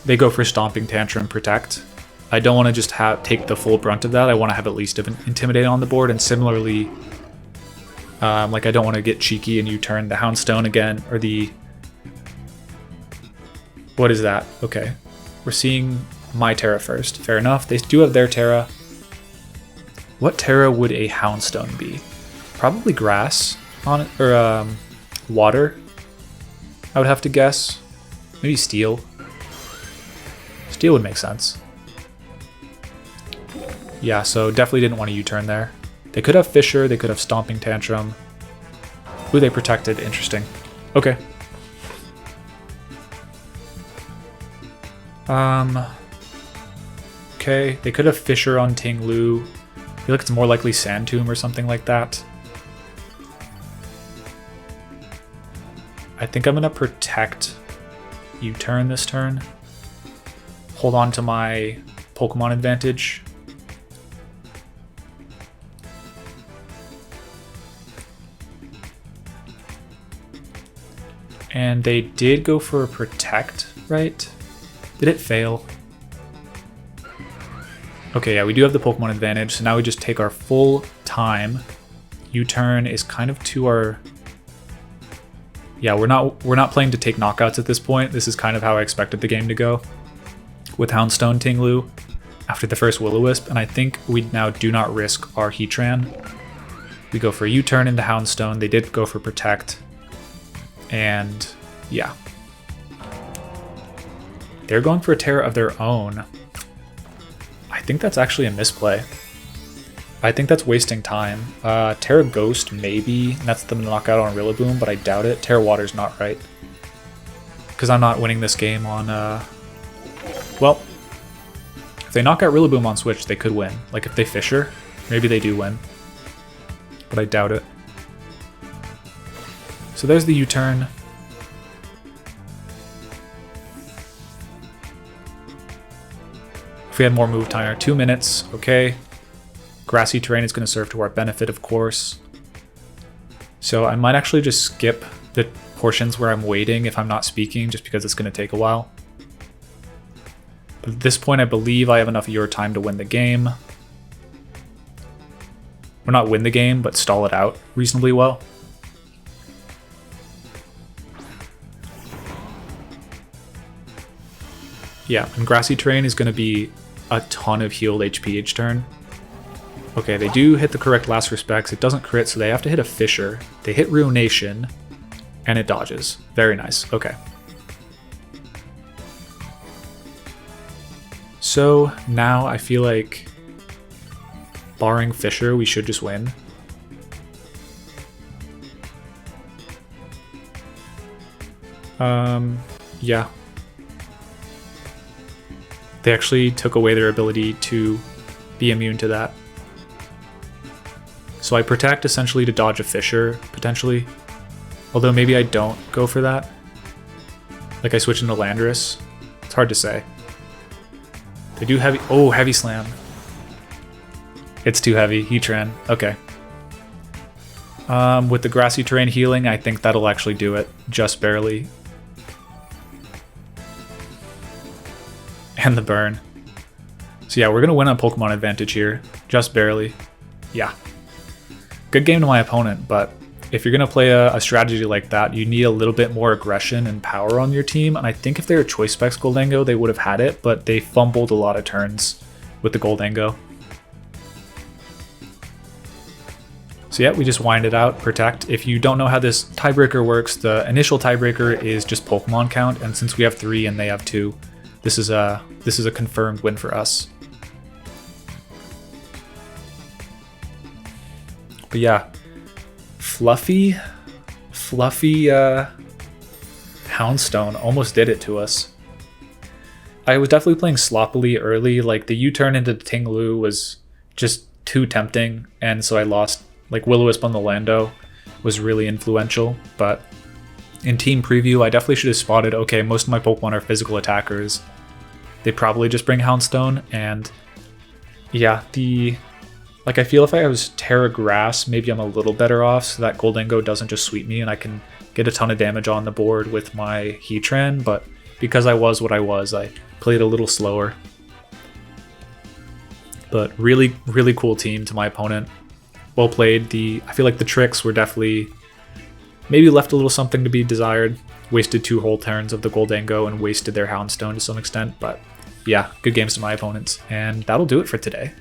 go for Stomping Tantrum Protect. I don't want to just take the full brunt of that. I want to have at least an Intimidate on the board, and similarly, like I don't want to get cheeky and U-turn the Houndstone again, or the... What is that? Okay. We're seeing my Terra first. Fair enough. They do have their Terra. What Terra would a Houndstone be? Probably Grass on it, or Water, I would have to guess. Maybe Steel. Steel would make sense. Yeah, so definitely didn't want to U-turn there. They could have Fissure, they could have Stomping Tantrum. Ooh, they protected. Interesting. Okay. Okay, they could have Fissure on Ting Lu. I feel like it's more likely Sand Tomb or something like that. I think I'm gonna Protect U-turn this turn. Hold on to my Pokemon advantage. And they did go for a Protect, right? Did it fail? Okay, yeah, we do have the Pokemon advantage, so now we just take our full time. U-turn is kind of to our... Yeah, we're not playing to take knockouts at this point. This is kind of how I expected the game to go. With Houndstone Ting Lu after the first Will-O-Wisp, and I think we now do not risk our Heatran. We go for U-turn into Houndstone. They did go for Protect. And yeah. They're going for a Terra of their own. I think that's actually a misplay. I think that's wasting time. Terra Ghost, maybe. And that's the knockout on Rillaboom, but I doubt it. Terra Water's not right. Because I'm not winning this game on... Well, if they knock out Rillaboom on Switch, they could win. Like if they Fissure, maybe they do win. But I doubt it. So there's the U-turn. If we had more move time, 2 minutes, okay. Grassy terrain is going to serve to our benefit, of course. So I might actually just skip the portions where I'm waiting if I'm not speaking, just because it's going to take a while. But at this point, I believe I have enough of your time to win the game. Or not win the game, but stall it out reasonably well. Yeah, and Grassy Terrain is going to be a ton of healed HP each turn. Okay, they do hit the correct Last Respects. It doesn't crit, so they have to hit a Fissure. They hit Ruination, and it dodges. Very nice. Okay. So now I feel like, barring Fissure, we should just win. Yeah. They actually took away their ability to be immune to that. So I Protect essentially to dodge a Fissure, potentially. Although maybe I don't go for that. Like I switch into Landorus. It's hard to say. They do heavy. Oh, heavy slam. It's too heavy. Heatran. Okay. With the grassy terrain healing, I think that'll actually do it. Just barely. And the burn. So yeah, we're going to win on Pokemon advantage here. Just barely. Yeah. Good game to my opponent, but if you're going to play a strategy like that, you need a little bit more aggression and power on your team. And I think if they were Choice Specs Goldango, they would have had it, but they fumbled a lot of turns with the Goldango. So yeah, we just wind it out, protect. If you don't know how this tiebreaker works, the initial tiebreaker is just Pokemon count, and since we have 3 and they have 2, this is a confirmed win for us. But yeah, fluffy Houndstone almost did it to us. I was definitely playing sloppily early, like the U-turn into Tinglu was just too tempting, and so I lost. Like Will-O-Wisp on the Lando was really influential, but in team preview, I definitely should have spotted, okay, most of my Pokemon are physical attackers. They probably just bring Houndstone, and yeah, like I feel if I was Terra Grass, maybe I'm a little better off, so that Goldango doesn't just sweep me and I can get a ton of damage on the board with my Heatran, but because I was what I was, I played a little slower. But really, really cool team to my opponent. Well played. I feel like the tricks were definitely maybe left a little something to be desired. Wasted 2 whole turns of the Goldango and wasted their Houndstone to some extent, but yeah, good games to my opponents. And that'll do it for today.